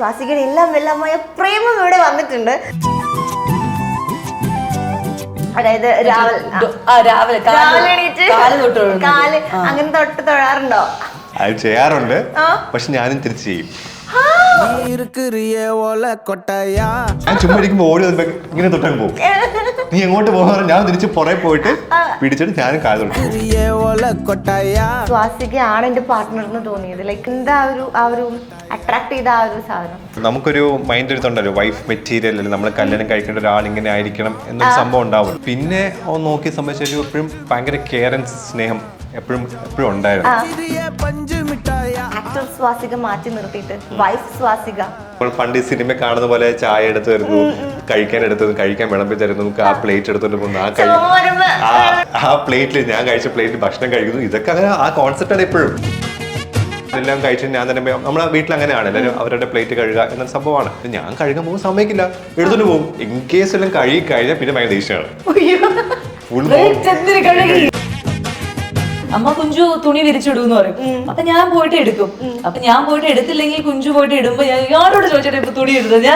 സ്വാസികയുടെ എല്ലാം എല്ലാമായ പ്രേമം ഇവിടെ വന്നിട്ടുണ്ട്. അതായത് രാവിലെ എണീറ്റ് കാല് അങ്ങനെ തൊട്ട് തൊഴാറുണ്ടോ? അത് ചെയ്യാറുണ്ട്, പക്ഷെ ഞാനും തിരിച്ചു ചെയ്യും. ഞാൻ ചുമ്മാ ഇരിക്കുമ്പോ ഓടി ഇങ്ങനെ തൊട്ടാൻ പോകും. നീ എങ്ങോട്ട് പോകുന്ന ഞാൻ തിരിച്ച് പുറകെ പോയിട്ട് പിടിച്ചിട്ട് ഞാനും കാല് തൊട്ടു. സ്വാസികയാണ് എന്റെ പാർട്ട്ണർ എന്ന് തോന്നിയത്. ലൈക്ക് എന്താ ആ ഒരു അട്രാക്ട് ചെയ്ത ആ ഒരു സാധനം. നമുക്കൊരു മൈൻഡ് എടുത്തുണ്ടല്ലോ, വൈഫ് മെറ്റീരിയൽ അല്ലേ, നമ്മൾ കല്യാണം കഴിക്കേണ്ട ഒരാൾ ഇങ്ങനെ ആയിരിക്കണം എന്നൊരു സംഭവം ഉണ്ടാവും. പിന്നെ നോക്കി സംബന്ധിച്ചു എപ്പോഴും ഭയങ്കര കെയർ ആൻഡ് സ്നേഹം എപ്പോഴും ഉണ്ടായിരുന്നു. ആക്ടർ സ്വാസിക മാറ്റി നിർത്തിയിട്ട് വൈഫ് സ്വാസിക. പണ്ട് ഈ സിനിമ കാണുന്ന പോലെ ചായ എടുത്ത് തരുന്നു, കഴിക്കാൻ എടുത്തത്, കഴിക്കാൻ വിളമ്പി തരുന്നു, ആ പ്ലേറ്റ് എടുത്തോണ്ട് പോകുന്നു, ആ പ്ലേറ്റിൽ ഞാൻ കഴിച്ച പ്ലേറ്റിൽ ഭക്ഷണം കഴിക്കുന്നു. ഇതൊക്കെ അങ്ങനെ ആ കോൺസെപ്റ്റാണ് എപ്പോഴും. എല്ലാം കഴിച്ചിട്ട് ഞാൻ തന്നെ നമ്മളെ വീട്ടിൽ അങ്ങനെയാണ് എല്ലാവരും അവരുടെ പ്ലേറ്റ് കഴുകുക എന്ന സംഭവമാണ്. ഞാൻ കഴുകാൻ പോകുമ്പോൾ സമ്മതിക്കില്ല, എടുത്തോണ്ട് പോകും. ഇൻ കേസ് എല്ലാം കഴുകി കഴിഞ്ഞാൽ പിന്നെ ഭയങ്കര ദേഷ്യമാണ്. അമ്മ കുഞ്ചു തുണി വിരിച്ചിടുന്ന് പറയും. അപ്പൊ ഞാൻ പോയിട്ട് എടുക്കും. അപ്പൊ ഞാൻ പോയിട്ട് എടുത്തില്ലെങ്കിൽ കുഞ്ചു പോയിട്ട് ഇടുമ്പോ ഞാൻ ഞാനോട് ചോദിച്ചിട്ട് ഇപ്പൊ തുണി ഇടുന്നത്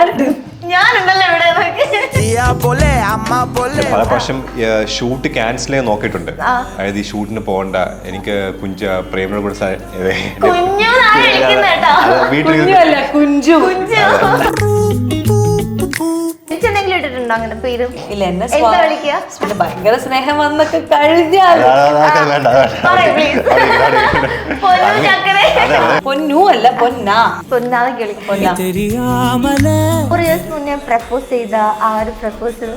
ഞാനുണ്ടല്ലോ ഇവിടെ. പല പ്രാവശ്യം ഷൂട്ട് ക്യാൻസൽ ചെയ്യാൻ നോക്കിയിട്ടുണ്ട്. അതായത് ഈ ഷൂട്ടിന് പോകണ്ട, എനിക്ക് പ്രേമനോട് കൂടെ ഇട്ടിട്ടുണ്ടോ അങ്ങനെ പേരും? ഇല്ല, എന്നെ ഭയങ്കര സ്നേഹം വന്നൊക്കെ കഴിഞ്ഞാൽ പൊന്നു അല്ല പൊന്നാ പൊന്നാന്ന് വിളിക്കും. ഒരു ദിവസം മുന്നേ പ്രപ്പോസ് ചെയ്ത ആ ഒരു പ്രപ്പോസൽ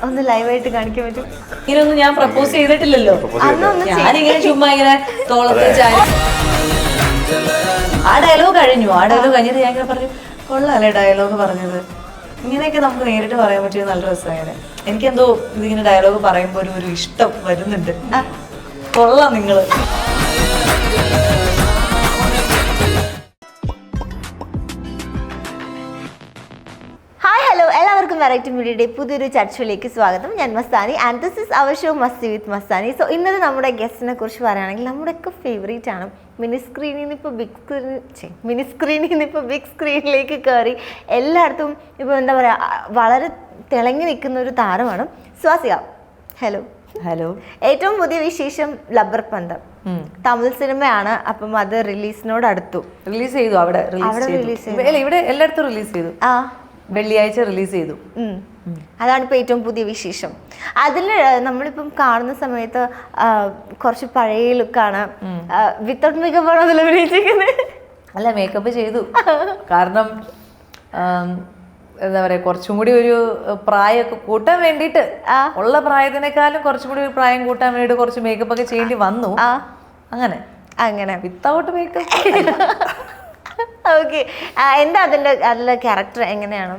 ഒന്ന് ലൈവായിട്ട് കാണിക്കാൻ പറ്റും? ഇങ്ങനൊന്നും ഞാൻ പ്രപ്പോസ് ചെയ്തിട്ടില്ലല്ലോ. ഞാനിങ്ങനെ ചുമ്മാ ഇങ്ങനെ തോളത്ത് ചാരി ആ ഡയലോഗ് കഴിഞ്ഞു. ആ ഡയലോഗ് കഴിഞ്ഞിട്ട് ഞാൻ ഇങ്ങനെ പറഞ്ഞു, കൊള്ളാല്ലേ ഡയലോഗ് പറഞ്ഞത്. ഇങ്ങനെയൊക്കെ നമുക്ക് നേരിട്ട് പറയാൻ പറ്റിയ നല്ല രസമാണ്. എനിക്കെന്തോ ഇതിങ്ങനെ ഡയലോഗ് പറയുമ്പോൾ ഒരു ഇഷ്ടം വരുന്നുണ്ട്. കൊള്ളാം നിങ്ങള്. എല്ലാവർക്കും വെറൈറ്റി മീഡിയയുടെ പുതിയൊരു ചർച്ചയിലേക്ക് സ്വാഗതം. ഞാൻ Mastani and this is our show Masti with Mastani. So ഇന്നത്തെ നമ്മുടെ ഗസ്റ്റിനെ കുറിച്ച് പറയുകയാണെങ്കിൽ നമ്മുടെയൊക്കെ ഫേവറേറ്റ് ആണ്. മിനി സ്ക്രീനിൽ നിന്ന് ഇപ്പോൾ ബിഗ് സ്ക്രീനിലേക്ക് കയറി എല്ലായിടത്തും ഇപ്പോൾ എന്താ പറയുക, വളരെ തിളങ്ങി നിൽക്കുന്ന ഒരു താരമാണ് സ്വാസിക. ഹലോ. ഏറ്റവും പുതിയ വിശേഷം ലബ്ബർ പന്തം തമിഴ് സിനിമയാണ്. അപ്പം അത് റിലീസ് ചെയ്തു. അവിടെ റിലീസ് ചെയ്തു. ഇവിടെ എല്ലായിടത്തും റിലീസ് ചെയ്തു. വെള്ളിയാഴ്ച റിലീസ് ചെയ്തു. അതാണ് ഇപ്പൊ ഏറ്റവും പുതിയ വിശേഷം. അതിൽ നമ്മളിപ്പം കാണുന്ന സമയത്ത് കുറച്ച് പഴയ ലുക്കാണ്. വിത്തൗട്ട് മേക്കപ്പ് ആണോ അതിൽ അഭിനയിച്ചിരിക്കുന്നത്? അല്ല, മേക്കപ്പ് ചെയ്തു. കാരണം എന്താ പറയാ, കുറച്ചും കൂടി ഒരു പ്രായമൊക്കെ കൂട്ടാൻ വേണ്ടിയിട്ട്, ഉള്ള പ്രായത്തിനേക്കാളും കുറച്ചും കൂടി ഒരു പ്രായം കൂട്ടാൻ വേണ്ടിയിട്ട് കുറച്ച് മേക്കപ്പ് ഒക്കെ ചെയ്യേണ്ടി വന്നു. അങ്ങനെ വിത്തൗട്ട് മേക്കപ്പ്. ഓക്കെ, എന്താ അതിലെ ക്യാരക്ടർ എങ്ങനെയാണ്?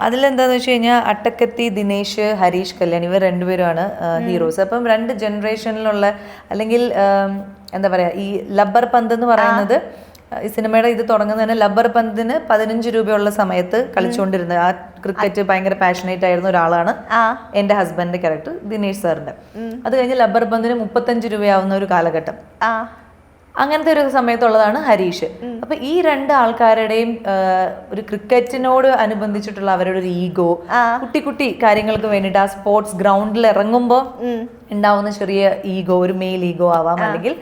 അതിലെന്താന്ന് വെച്ച് കഴിഞ്ഞാൽ അട്ടക്കത്തി ദിനേശ്, ഹരീഷ് കല്യാൺ ഇവർ രണ്ടുപേരുമാണ് ഹീറോസ്. അപ്പം രണ്ട് ജനറേഷനിലുള്ള, അല്ലെങ്കിൽ എന്താ പറയാ, ഈ ലബ്ബർ പന്ത് എന്ന് പറയുന്നത് ഈ സിനിമയുടെ ഇത് തുടങ്ങുന്നത് തന്നെ ലബ്ബർ പന്തിന് 15 രൂപയുള്ള സമയത്ത് കളിച്ചുകൊണ്ടിരുന്നത്. ആ ക്രിക്കറ്റ് ഭയങ്കര പാഷനേറ്റ് ആയിരുന്ന ഒരാളാണ് എന്റെ ഹസ്ബൻഡിന്റെ ക്യാരക്ടർ ദിനേശ് സാറിന്റെ. അത് കഴിഞ്ഞ് ലബ്ബർ പന്തിന് 35 രൂപയാവുന്ന ഒരു കാലഘട്ടം, അങ്ങനത്തെ ഒരു സമയത്തുള്ളതാണ് ഹരീഷ്. അപ്പൊ ഈ രണ്ട് ആൾക്കാരുടെയും ഒരു ക്രിക്കറ്റിനോട് അനുബന്ധിച്ചിട്ടുള്ള അവരുടെ ഒരു ഈഗോ, കുട്ടി കാര്യങ്ങൾക്ക് വേണ്ടിയിട്ട് ആ സ്പോർട്സ് ഗ്രൗണ്ടിൽ ഇറങ്ങുമ്പോൾ ഉണ്ടാവുന്ന ചെറിയ ഈഗോ, ഒരു മെയിൽ ഈഗോ ആവാം, അല്ലെങ്കിൽ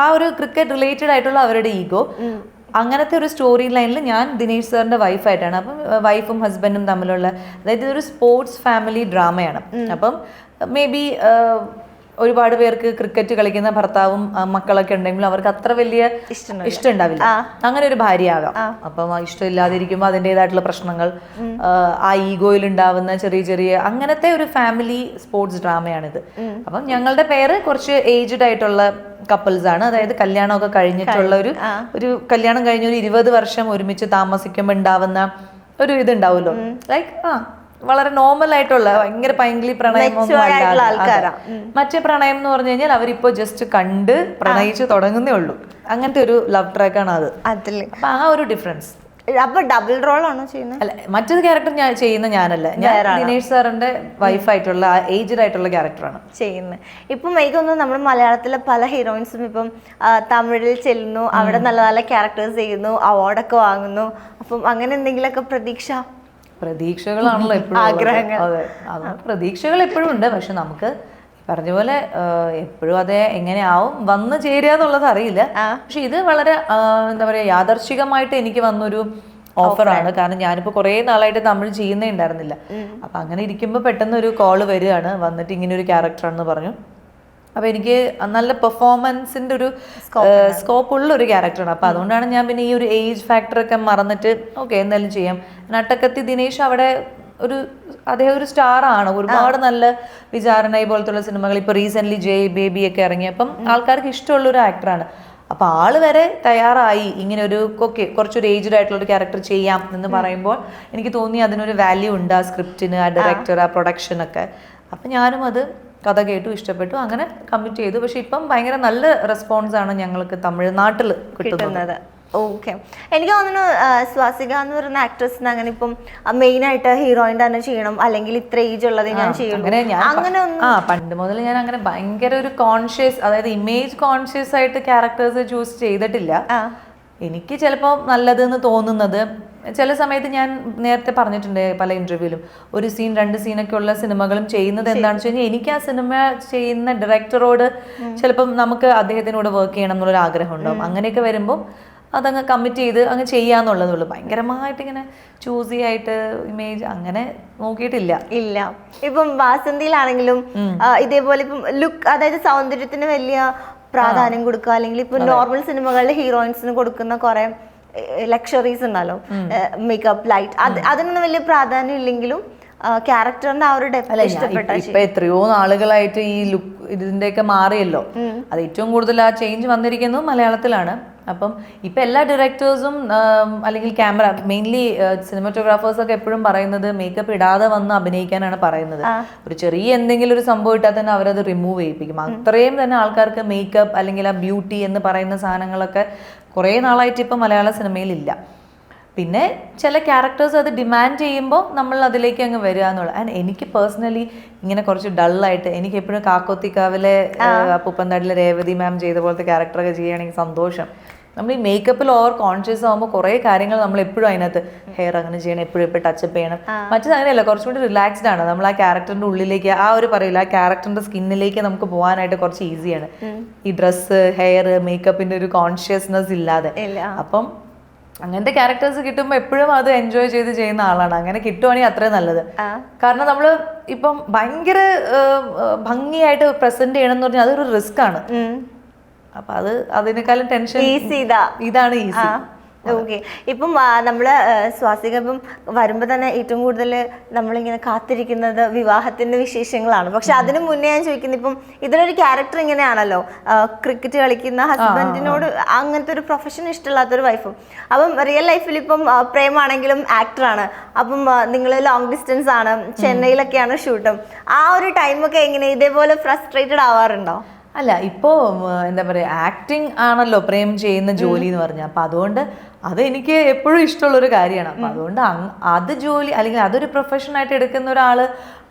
ആ ഒരു ക്രിക്കറ്റ് റിലേറ്റഡ് ആയിട്ടുള്ള അവരുടെ ഈഗോ, അങ്ങനത്തെ ഒരു സ്റ്റോറി ലൈനിൽ ഞാൻ ദിനേശ് സാറിന്റെ വൈഫായിട്ടാണ്. അപ്പം വൈഫും ഹസ്ബൻഡും തമ്മിലുള്ള, അതായത് ഒരു സ്പോർട്സ് ഫാമിലി ഡ്രാമയാണ്. അപ്പം മേ ബി ഒരുപാട് പേർക്ക് ക്രിക്കറ്റ് കളിക്കുന്ന ഭർത്താവും മക്കളൊക്കെ ഉണ്ടെങ്കിലും അവർക്ക് അത്ര വലിയ ഇഷ്ടം ഉണ്ടാവില്ല. അങ്ങനെ ഒരു ഭാര്യയാകാം. അപ്പം ഇഷ്ടമില്ലാതിരിക്കുമ്പോൾ അതിൻ്റെതായിട്ടുള്ള പ്രശ്നങ്ങൾ, ആ ഈഗോയിൽ ഉണ്ടാവുന്ന ചെറിയ അങ്ങനത്തെ ഒരു ഫാമിലി സ്പോർട്സ് ഡ്രാമയാണിത്. അപ്പം ഞങ്ങളുടെ പേര് കുറച്ച് ഏജ്ഡ് ആയിട്ടുള്ള കപ്പിൾസ് ആണ്. അതായത് കല്യാണമൊക്കെ കഴിഞ്ഞിട്ടുള്ള ഒരു കല്യാണം കഴിഞ്ഞ ഒരു 20 വർഷം ഒരുമിച്ച് താമസിക്കുമ്പോൾ ഉണ്ടാവുന്ന ഒരു ഇതുണ്ടാവുമല്ലോ, ലൈക്ക് വളരെ നോർമൽ ആയിട്ടുള്ള ഭയങ്കര പൈങ്കിളി പ്രണയം ഒന്നും അല്ലാതെ. മറ്റേ പ്രണയം എന്ന് പറഞ്ഞു കഴിഞ്ഞാൽ അവരിപ്പോ ജസ്റ്റ് കണ്ട് പ്രണയിച്ച് തുടങ്ങുന്നേ ഉള്ളൂ. അങ്ങനത്തെ ഒരു ലവ് ട്രാക്കാണ് അത്. അപ്പൊ ആ ഒരു ഡിഫറൻസ്. അപ്പൊ ഡബിൾ റോൾ ആണോ ചെയ്യുന്നത്? അല്ല, മറ്റൊരു ക്യാരക്ടർ ഞാൻ ചെയ്യുന്ന ഞാനല്ല, ഞാൻ ദിനേഷ് സാറിന്റെ വൈഫായിട്ടുള്ള ഏജ്ഡ് ആയിട്ടുള്ള ക്യാരക്ടറാണ് ചെയ്യുന്നത്. ഇപ്പം എനിക്ക് തോന്നുന്നു നമ്മുടെ മലയാളത്തിലെ പല ഹീറോയിൻസും ഇപ്പം തമിഴിൽ ചെല്ലുന്നു, അവിടെ നല്ല നല്ല ക്യാരക്ടേഴ്സ് ചെയ്യുന്നു, അവാർഡൊക്കെ വാങ്ങുന്നു. അപ്പം അങ്ങനെ എന്തെങ്കിലുമൊക്കെ പ്രതീക്ഷകളാണല്ലോ എപ്പോഴും ആഗ്രഹങ്ങൾ. അതെ, അത് പ്രതീക്ഷകൾ എപ്പോഴും ഉണ്ട്. പക്ഷെ നമുക്ക് പറഞ്ഞ പോലെ എപ്പോഴും അതെ എങ്ങനെയാവും വന്നു ചേരുക എന്നുള്ളത് അറിയില്ല. പക്ഷെ ഇത് വളരെ എന്താ പറയാ യാദർശികമായിട്ട് എനിക്ക് വന്നൊരു ഓഫറാണ്. കാരണം ഞാനിപ്പോൾ കുറേ നാളായിട്ട് തമിഴ് ചെയ്യുന്നേ ഉണ്ടായിരുന്നില്ല. അപ്പൊ അങ്ങനെ ഇരിക്കുമ്പോൾ പെട്ടെന്ന് ഒരു കോള് വരികയാണ്, വന്നിട്ട് ഇങ്ങനെ ഒരു ക്യാരക്ടറാണെന്ന് പറഞ്ഞു. അപ്പോൾ എനിക്ക് നല്ല പെർഫോമൻസിൻ്റെ ഒരു സ്കോപ്പ് ഉള്ള ഒരു ക്യാരക്ടറാണ്. അപ്പോൾ അതുകൊണ്ടാണ് ഞാൻ പിന്നെ ഈ ഒരു ഏജ് ഫാക്ടറൊക്കെ മറന്നിട്ട് ഓക്കെ എന്തായാലും ചെയ്യാം. അട്ടക്കത്തി ദിനേശ് അവിടെ അദ്ദേഹം ഒരു സ്റ്റാറാണ്. ഒരുപാട് നല്ല വിചാരണ പോലത്തുള്ള സിനിമകൾ ഇപ്പോൾ റീസെൻ്റ്ലി ജയ് ബേബി ഒക്കെ ഇറങ്ങിയപ്പം ആൾക്കാർക്ക് ഇഷ്ടമുള്ള ഒരു ആക്ടറാണ്. അപ്പോൾ ആള് വരെ തയ്യാറായി ഇങ്ങനെ ഒരു കുറച്ചൊരു ഏജ്ഡ് ആയിട്ടുള്ള ഒരു ക്യാരക്ടർ ചെയ്യാം എന്ന് പറയുമ്പോൾ എനിക്ക് തോന്നി അതിനൊരു വാല്യൂ ഉണ്ട് ആ സ്ക്രിപ്റ്റിന്, ആ ഡയറക്ടർ, ആ പ്രൊഡക്ഷനൊക്കെ. അപ്പം ഞാനും അത് കഥ കേട്ടു, ഇഷ്ടപ്പെട്ടു, അങ്ങനെ കമ്മിറ്റ് ചെയ്തു. പക്ഷെ ഇപ്പം ഭയങ്കര നല്ല റെസ്പോൺസാണ് ഞങ്ങൾക്ക് തമിഴ്നാട്ടിൽ കിട്ടുന്നത്. ഓക്കെ, എനിക്ക് തോന്നുന്നു സ്വാസിക എന്ന് പറയുന്ന ആക്ട്രസിന് അങ്ങനെ ഇപ്പം മെയിനായിട്ട് ഹീറോയിൻ തന്നെ ചെയ്യണം, അല്ലെങ്കിൽ ഇത്ര ഏജ് ഉള്ളത് ഞാൻ ചെയ്യണം അങ്ങനെ പണ്ട് മുതൽ ഞാൻ അങ്ങനെ ഭയങ്കര ഒരു കോൺഷ്യസ്, അതായത് ഇമേജ് കോൺഷ്യസ് ആയിട്ട് ക്യാരക്ടേഴ്സ് ചൂസ് ചെയ്തിട്ടില്ല. എനിക്ക് ചിലപ്പോൾ നല്ലതെന്ന് തോന്നുന്നത് ചില സമയത്ത് ഞാൻ നേരത്തെ പറഞ്ഞിട്ടുണ്ട് പല ഇന്റർവ്യൂവിലും, ഒരു സീൻ 2 സീനൊക്കെ ഉള്ള സിനിമകളും ചെയ്യുന്നത് എന്താണെന്ന് വെച്ച് കഴിഞ്ഞാൽ എനിക്ക് ആ സിനിമ ചെയ്യുന്ന ഡയറക്ടറോട് ചിലപ്പം നമുക്ക് അദ്ദേഹത്തിനോട് വർക്ക് ചെയ്യണം എന്നുള്ളൊരു ആഗ്രഹം ഉണ്ടാവും. അങ്ങനെയൊക്കെ വരുമ്പോൾ അതങ്ങ് കമ്മിറ്റ് ചെയ്ത് അങ്ങ് ചെയ്യാന്നുള്ളതുള്ളൂ. ഭയങ്കരമായിട്ട് ഇങ്ങനെ ചൂസി ആയിട്ട് ഇമേജ് അങ്ങനെ നോക്കിയിട്ടില്ല. ഇല്ല. ഇപ്പം വാസന്തിയിലാണെങ്കിലും ഇതേപോലെ ഇപ്പം ലുക്ക്, അതായത് സൗന്ദര്യത്തിന് വലിയ പ്രാധാന്യം കൊടുക്കുക, അല്ലെങ്കിൽ ഇപ്പൊ നോർമൽ സിനിമകളിലെ ഹീറോയിൻസിന് കൊടുക്കുന്ന കുറെ ലക്ഷറീസ് ഉണ്ടല്ലോ, മേക്കപ്പ്, ലൈറ്റ്, അതിനൊന്നും വലിയ പ്രാധാന്യം ഇല്ലെങ്കിലും ക്യാരക്ടറിന്റെ ആ ഒരു ഡെപ്ത് ഇഷ്ടപ്പെട്ട. ഇപ്പൊ എത്രയോ നാളുകളായിട്ട് ഈ ലുക്ക് ഇതിന്റെയൊക്കെ മാറിയല്ലോ. അത് ഏറ്റവും കൂടുതൽ ആ ചേഞ്ച് വന്നിരിക്കുന്നത് മലയാളത്തിലാണ്. അപ്പം ഇപ്പം എല്ലാ ഡയറക്ടേഴ്സും അല്ലെങ്കിൽ ക്യാമറ മെയിൻലി സിനിമാറ്റോഗ്രാഫേഴ്സൊക്കെ എപ്പോഴും പറയുന്നത് മേക്കപ്പ് ഇടാതെ വന്ന് അഭിനയിക്കാനാണ് പറയുന്നത്. ഒരു ചെറിയ എന്തെങ്കിലും ഒരു സംഭവം ഇട്ടാൽ തന്നെ അവരത് റിമൂവ് ചെയ്യിപ്പിക്കും. അത്രയും തന്നെ ആൾക്കാർക്ക് മേക്കപ്പ് അല്ലെങ്കിൽ ആ ബ്യൂട്ടി എന്ന് പറയുന്ന സാധനങ്ങളൊക്കെ കുറേ നാളായിട്ട് ഇപ്പം മലയാള സിനിമയിലില്ല. പിന്നെ ചില ക്യാരക്ടേഴ്സ് അത് ഡിമാൻഡ് ചെയ്യുമ്പോൾ നമ്മൾ അതിലേക്ക് അങ്ങ് വരിക എന്നുള്ളത്. ആൻഡ് എനിക്ക് പേഴ്സണലി ഇങ്ങനെ കുറച്ച് ഡള്ളായിട്ട് എനിക്ക് എപ്പോഴും കാക്കോത്തിക്കാവിലെ പൂപ്പന്താടിലെ രേവതി മാം ചെയ്ത പോലത്തെ ക്യാരക്ടറൊക്കെ ചെയ്യുകയാണെങ്കിൽ സന്തോഷം. നമ്മൾ ഈ മേക്കപ്പിൽ ഓവർ കോൺഷ്യസ് ആകുമ്പോൾ കുറേ കാര്യങ്ങൾ നമ്മൾ എപ്പോഴും അതിനകത്ത് ഹെയർ അങ്ങനെ ചെയ്യണം, എപ്പോഴും ടച്ചപ്പ് ചെയ്യണം. മറ്റേത് അങ്ങനെയല്ല, കുറച്ചും കൂടി റിലാക്സ്ഡ് ആണ്. നമ്മൾ ആ ക്യാരക്ടറിന്റെ ഉള്ളിലേക്ക് ആ ഒരു പറയില്ല, ആ ക്യാരക്ടറിന്റെ സ്കിന്നിലേക്ക് നമുക്ക് പോകാനായിട്ട് കുറച്ച് ഈസിയാണ് ഈ ഡ്രസ്സ്, ഹെയർ, മേക്കപ്പിന്റെ ഒരു കോൺഷ്യസ്നെസ് ഇല്ലാതെ. അപ്പം അങ്ങനത്തെ ക്യാരക്ടേഴ്സ് കിട്ടുമ്പോൾ എപ്പോഴും അത് എൻജോയ് ചെയ്ത് ചെയ്യുന്ന ആളാണ്. അങ്ങനെ കിട്ടുവാണെങ്കിൽ അത്രയും നല്ലത്. കാരണം നമ്മൾ ഇപ്പം ഭയങ്കര ഭംഗിയായിട്ട് പ്രസന്റ് ചെയ്യണം എന്ന് പറഞ്ഞാൽ അതൊരു റിസ്ക് ആണ്. അപ്പൊ അതിനേക്കാളും ടെൻഷൻ ഇതാണ് ഈസി. ഓക്കെ, ഇപ്പം നമ്മള് സ്വാസിക ഇപ്പം വരുമ്പോ തന്നെ ഏറ്റവും കൂടുതൽ നമ്മളിങ്ങനെ കാത്തിരിക്കുന്നത് വിവാഹത്തിന്റെ വിശേഷങ്ങളാണ്. പക്ഷെ അതിനു മുന്നേ ഞാൻ ചോദിക്കുന്നത്, ഇപ്പം ഇതിലൊരു ക്യാരക്ടർ ഇങ്ങനെയാണല്ലോ, ക്രിക്കറ്റ് കളിക്കുന്ന ഹസ്ബൻഡിനോട് അങ്ങനത്തെ ഒരു പ്രൊഫഷൻ ഇഷ്ടമില്ലാത്തൊരു വൈഫും. അപ്പം റിയൽ ലൈഫിൽ ഇപ്പം പ്രേമാണെങ്കിലും ആക്ടറാണ്. അപ്പം നിങ്ങൾ ലോങ് ഡിസ്റ്റൻസ് ആണ്, ചെന്നൈയിലൊക്കെയാണ് ഷൂട്ടും. ആ ഒരു ടൈമൊക്കെ എങ്ങനെ ഇതേപോലെ ഫ്രസ്ട്രേറ്റഡ് ആവാറുണ്ടോ? അല്ല, ഇപ്പോൾ എന്താ പറയുക, ആക്ടിങ് ആണല്ലോ പ്രേം ചെയ്യുന്ന ജോലി എന്ന് പറഞ്ഞാൽ. അപ്പം അതുകൊണ്ട് അത് എനിക്ക് എപ്പോഴും ഇഷ്ടമുള്ളൊരു കാര്യമാണ്. അപ്പം അതുകൊണ്ട് അത് ജോലി അല്ലെങ്കിൽ അതൊരു പ്രൊഫഷനായിട്ട് എടുക്കുന്ന ഒരാൾ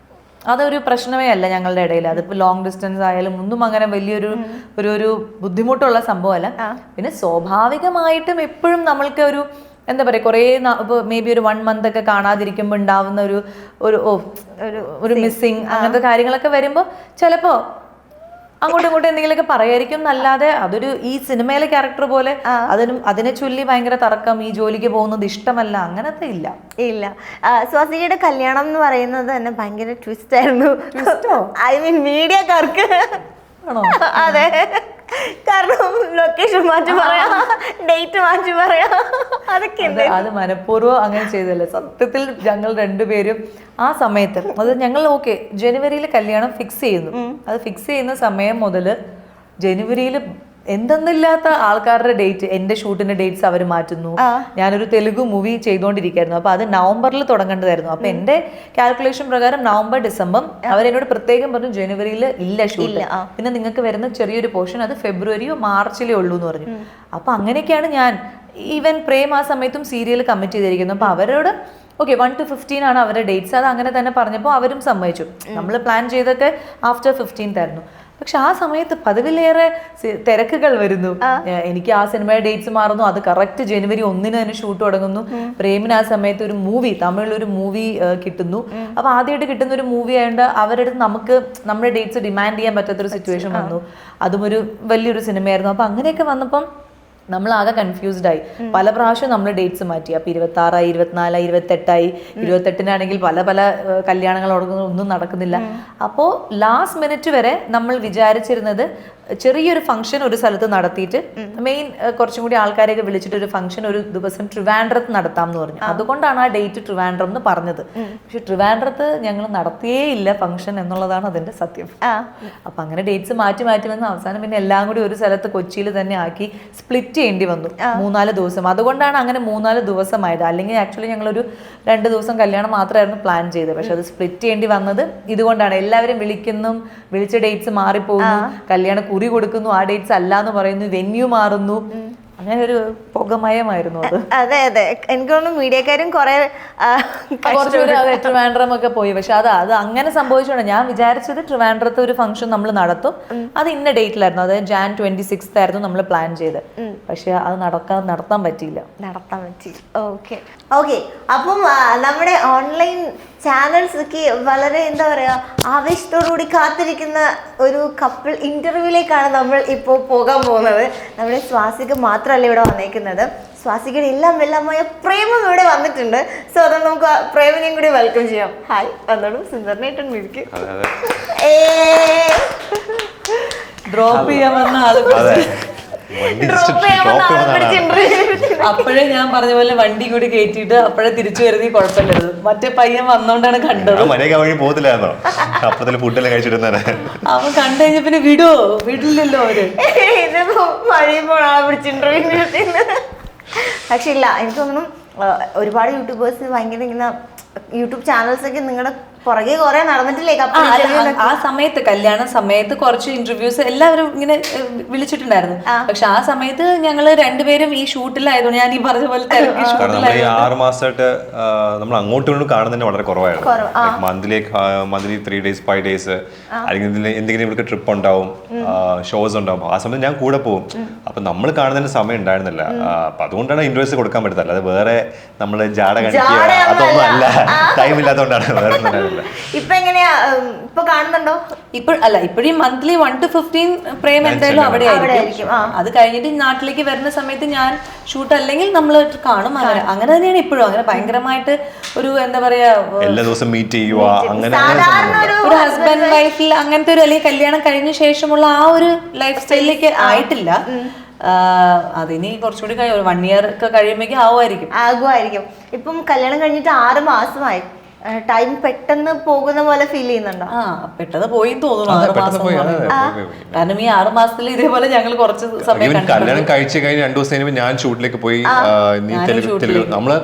അതൊരു പ്രശ്നമേ അല്ല ഞങ്ങളുടെ ഇടയിൽ. അതിപ്പോൾ ലോങ് ഡിസ്റ്റൻസ് ആയാലും ഒന്നും അങ്ങനെ വലിയൊരു ഒരു ബുദ്ധിമുട്ടുള്ള സംഭവമല്ല. പിന്നെ സ്വാഭാവികമായിട്ടും എപ്പോഴും നമ്മൾക്ക് ഒരു എന്താ പറയുക, കുറേ ഇപ്പോൾ മേ ബി ഒരു 1 month ഒക്കെ കാണാതിരിക്കുമ്പോൾ ഉണ്ടാവുന്ന ഒരു മിസ്സിങ്, അങ്ങനത്തെ കാര്യങ്ങളൊക്കെ വരുമ്പോൾ ചിലപ്പോൾ അങ്ങോട്ടും ഇങ്ങോട്ടും എന്തെങ്കിലുമൊക്കെ പറയായിരിക്കും എന്നല്ലാതെ അതൊരു ഈ സിനിമയിലെ ക്യാരക്ടർ പോലെ അതിനെ ചൊല്ലി ഭയങ്കര തർക്കം, ഈ ജോലിക്ക് പോകുന്നത് ഇഷ്ടമല്ല, അങ്ങനത്തെ ഇല്ല. സ്വാസികയുടെ കല്യാണം എന്ന് പറയുന്നത് തന്നെ ഭയങ്കര ട്വിസ്റ്റ് ആയിരുന്നു. ഐ മീൻ മീഡിയക്കാർക്ക്. അതെ, കാരണം ലൊക്കേഷൻ മാറ്റി പറയാം, ഡേറ്റ് മാറ്റി പറയാം, അതൊക്കെ അത് മനഃപൂർവ്വം അങ്ങനെ ചെയ്തല്ലേ. സത്യത്തിൽ ഞങ്ങൾ രണ്ടുപേരും ആ സമയത്ത് അത് ഞങ്ങൾ ജനുവരിയിൽ കല്യാണം ഫിക്സ് ചെയ്യുന്നു. അത് ഫിക്സ് ചെയ്യുന്ന സമയം മുതൽ ജനുവരിയിൽ എന്തെന്നില്ലാത്ത ആൾക്കാരുടെ ഡേറ്റ്, എന്റെ ഷൂട്ടിന്റെ ഡേറ്റ്സ് അവർ മാറ്റുന്നു. ഞാനൊരു തെലുഗു മൂവി ചെയ്തുകൊണ്ടിരിക്കുകയായിരുന്നു. അപ്പൊ അത് നവംബറിൽ തുടങ്ങേണ്ടതായിരുന്നു. അപ്പൊ എന്റെ കാൽക്കുലേഷൻ പ്രകാരം നവംബർ, ഡിസംബർ. അവരെന്നോട് പ്രത്യേകം പറഞ്ഞു ജനുവരിയിൽ ഇല്ല ഷൂട്ട്, പിന്നെ നിങ്ങൾക്ക് വരുന്ന ചെറിയൊരു പോർഷൻ അത് ഫെബ്രുവരിയോ മാർച്ചിലോ ഉള്ളൂ എന്ന് പറഞ്ഞു. അപ്പൊ അങ്ങനെയൊക്കെയാണ് ഞാൻ ഈവൻ പ്രേം ആ സമയത്തും സീരിയൽ കമ്മിറ്റ് ചെയ്തിരിക്കുന്നു. അപ്പോൾ അവരോട് ഓക്കെ 1 to 15 ആണ് അവരുടെ ഡേറ്റ്സ്. അത് അങ്ങനെ തന്നെ പറഞ്ഞപ്പോൾ അവരും സമ്മതിച്ചു. നമ്മൾ പ്ലാൻ ചെയ്തൊക്കെ ആഫ്റ്റർ 15th ആയിരുന്നു. പക്ഷെ ആ സമയത്ത് പതിവിലേറെ തിരക്കുകൾ വരുന്നു. എനിക്ക് ആ സിനിമയുടെ ഡേറ്റ്സ് മാറുന്നു. അത് കറക്റ്റ് January 1 തന്നെ ഷൂട്ട് തുടങ്ങുന്നു. പ്രേമിന് ആ സമയത്ത് ഒരു മൂവി, തമിഴിലൊരു മൂവി കിട്ടുന്നു. അപ്പോൾ ആദ്യമായിട്ട് കിട്ടുന്ന ഒരു മൂവി ആയതുകൊണ്ട് അവരുടെ അടുത്ത് നമുക്ക് നമ്മുടെ ഡേറ്റ്സ് ഡിമാൻഡ് ചെയ്യാൻ പറ്റാത്തൊരു സിറ്റുവേഷൻ വന്നു. അതും ഒരു വലിയൊരു സിനിമയായിരുന്നു. അപ്പോൾ അങ്ങനെയൊക്കെ വന്നപ്പം നമ്മളാകെ കൺഫ്യൂസ്ഡ് ആയി. പല പ്രാവശ്യം നമ്മൾ ഡേറ്റ്സ് മാറ്റി. അപ്പോൾ 26, 24, 28 28-നാണെങ്കിൽ പല പല കല്യാണങ്ങൾ ഒന്നും നടക്കുന്നില്ല. അപ്പോൾ ലാസ്റ്റ് മിനിറ്റ് വരെ നമ്മൾ വിചാരിച്ചിരുന്നത് ചെറിയൊരു ഫംഗ്ഷൻ ഒരു സ്ഥലത്ത് നടത്തിയിട്ട് മെയിൻ കുറച്ചും കൂടി ആൾക്കാരെയൊക്കെ വിളിച്ചിട്ട് ഒരു ഫംഗ്ഷൻ ഒരു ദിവസം ട്രിവാൻഡ്രത്ത് നടത്താം എന്ന് പറഞ്ഞു. അതുകൊണ്ടാണ് ആ ഡേറ്റ് ട്രിവാൻഡ്രം എന്ന് പറഞ്ഞത്. പക്ഷെ ട്രിവാൻഡ്രത്ത് ഞങ്ങൾ നടത്തിയേ ഇല്ല ഫംഗ്ഷൻ എന്നുള്ളതാണ് അതിന്റെ സത്യം. അപ്പൊ അങ്ങനെ ഡേറ്റ്സ് മാറ്റി മാറ്റി വന്ന് അവസാനം പിന്നെ എല്ലാം കൂടി ഒരു സ്ഥലത്ത് കൊച്ചിയിൽ തന്നെ ആക്കി സ്പ്ലിറ്റ് ചെയ്യേണ്ടി വന്നു 3-4 ദിവസം. അതുകൊണ്ടാണ് അങ്ങനെ 3-4 ദിവസമായത്. അല്ലെങ്കിൽ ആക്ച്വലി ഞങ്ങളൊരു 2 ദിവസം കല്യാണം മാത്രമായിരുന്നു പ്ലാൻ ചെയ്തത്. പക്ഷെ അത് സ്പ്ലിറ്റ് ചെയ്യേണ്ടി വന്നത് ഇതുകൊണ്ടാണ്. എല്ലാവരും വിളിച്ച ഡേറ്റ്സ് മാറിപ്പോകുന്നു, കല്യാണം കുറി കൊടുക്കുന്നു, ആ ഡേറ്റ്സ് അല്ല എന്ന് പറയുന്നു, വെന്യൂ മാറുന്നു. അങ്ങനെ ഒരു പുകമയമായിരുന്നു അത്. അതെ അതെ, എനിക്ക് തോന്നുന്നു മീഡിയക്കാരും കുറെ ട്രിവാൻഡ്രം ഒക്കെ പോയി. പക്ഷെ അത് അങ്ങനെ സംഭവിച്ചോണ്ട് ഞാൻ വിചാരിച്ചത് ട്രിവാൻഡ്രത്ത് ഒരു ഫംഗ്ഷൻ നമ്മൾ നടത്തും, അത് ഇന്ന ഡേറ്റിലായിരുന്നു. അത് Jan 26th ആയിരുന്നു നമ്മൾ പ്ലാൻ ചെയ്ത്. പക്ഷെ അത് നടത്താൻ പറ്റിയില്ല. ഓക്കെ. അപ്പം നമ്മുടെ ഓൺലൈൻ ചാനൽസൊക്കെ വളരെ എന്താ പറയാ ആവേശത്തോടുകൂടി കാത്തിരിക്കുന്ന ഒരു കപ്പിൾ ഇന്റർവ്യൂയിലേക്കാണ് നമ്മൾ ഇപ്പോൾ പോകാൻ പോകുന്നത്. നമ്മുടെ സ്വാസിക മാത്രമല്ല ഇവിടെ വന്നേക്കുന്നത്, സ്വാസികയുടെ എല്ലാമായ പ്രേമം ഇവിടെ വന്നിട്ടുണ്ട്. സോ അത് നമുക്ക് പ്രേമിനെയും കൂടി വെൽക്കം ചെയ്യാം. ഹായ്, വന്നോളൂ. സുന്ദരനായിട്ടുണ്ട് എനിക്ക്. ഡ്രോപ്പ് ചെയ്യാൻ വന്ന ആള് അപ്പോഴേ ഞാൻ പറഞ്ഞ പോലെ വണ്ടി കൂടി കയറ്റിയിട്ട് അപ്പോഴേ തിരിച്ചു വരുന്ന കുഴപ്പമില്ലായിരുന്നു. മറ്റേ പയ്യൻ വന്നോണ്ടാണ് കണ്ടത്. അവൻ കണ്ടു കഴിഞ്ഞ പിന്നെ വിടില്ലല്ലോ അവര്. പക്ഷെ ഇല്ല, എനിക്ക് തോന്നുന്നു ഒരുപാട് യൂട്യൂബേഴ്സ് ഭയങ്കര ഇങ്ങനെ യൂട്യൂബ് ചാനൽസ് ഒക്കെ നിങ്ങളുടെ പുറകെ കുറെ നടന്നിട്ടില്ലേ? ആ സമയത്ത് കല്യാണ സമയത്ത് കുറച്ച് ഇന്റർവ്യൂസ് എല്ലാവരും ഇങ്ങനെ വിളിച്ചിട്ടുണ്ടായിരുന്നു. പക്ഷെ ആ സമയത്ത് ഞങ്ങള് രണ്ടുപേരും ഈ ഷൂട്ടിലായതുകൊണ്ട് ഞാൻ ഈ പറഞ്ഞ പോലെ 6 മാസമായിട്ട് നമ്മൾ അങ്ങോട്ടും ഇങ്ങോട്ടും കാണുന്നതന്നെ വളരെ കുറവായിരുന്നു. മന്ത്ലി 3 days 5 days അല്ലെങ്കിൽ എന്തെങ്കിലും ഇവർക്ക് ട്രിപ്പ് ഉണ്ടാവും, ഷോസ് ഉണ്ടാവും. ആ സമയത്ത് ഞാൻ കൂടെ പോകും. അപ്പൊ നമ്മൾ കാണുന്നതിന് സമയം ഉണ്ടായിരുന്നില്ല. അപ്പൊ അതുകൊണ്ടാണ് ഇന്റർവ്യൂസ് കൊടുക്കാൻ പറ്റത്തില്ല. അത് വേറെ നമ്മള് ജാട കാണിക്കുക അതൊന്നും അല്ല, ടൈം ഇല്ലാത്തതുകൊണ്ടാണ്. വേറെ ഇപ്പൊ എങ്ങനെയാ, ഇപ്പൊ കാണുന്നുണ്ടോ? ഇപ്പോഴും മന്ത്ലി 1 to 15 പ്രേം എന്തായാലും അവിടെ ആയിരിക്കും. അത് കഴിഞ്ഞിട്ട് നാട്ടിലേക്ക് വരുന്ന സമയത്ത് ഞാൻ ഷൂട്ട് അല്ലെങ്കിൽ നമ്മൾ കാണും. അങ്ങനെ തന്നെയാണ് ഇപ്പോഴും. അങ്ങനെ ഭയങ്കരമായിട്ട് ഒരു എന്താ പറയാ എല്ലാ ദിവസം മീറ്റ് ചെയ്യുക, അങ്ങനെ ഒരു ഹസ്ബൻഡ് വൈഫിൽ അങ്ങനത്തെ ഒരു അല്ലെങ്കിൽ കല്യാണം കഴിഞ്ഞ ശേഷമുള്ള ആ ഒരു ലൈഫ് സ്റ്റൈലിലേക്ക് ആയിട്ടില്ല. അതിനി കുറച്ചുകൂടി 1 year ഒക്കെ കഴിയുമ്പോഴേക്കും ആകുമായിരിക്കും. ഇപ്പം കല്യാണം കഴിഞ്ഞിട്ട് 6 മാസമായി. ടൈം പെട്ടെന്ന് പോകുന്ന പോലെ ഫീൽ ചെയ്യുന്നുണ്ടോ? പെട്ടെന്ന് പോയി തോന്നുന്നു 6 മാസം. കാരണം ഈ 6 മാസത്തിൽ ഇതേപോലെ ഞങ്ങൾ കുറച്ച് സമയം കല്യാണം കഴിച്ചു കഴിഞ്ഞ് 2 ദിവസം കഴിയുമ്പോൾ ഞാൻ ഷൂട്ടിലേക്ക് പോയി. നമ്മള്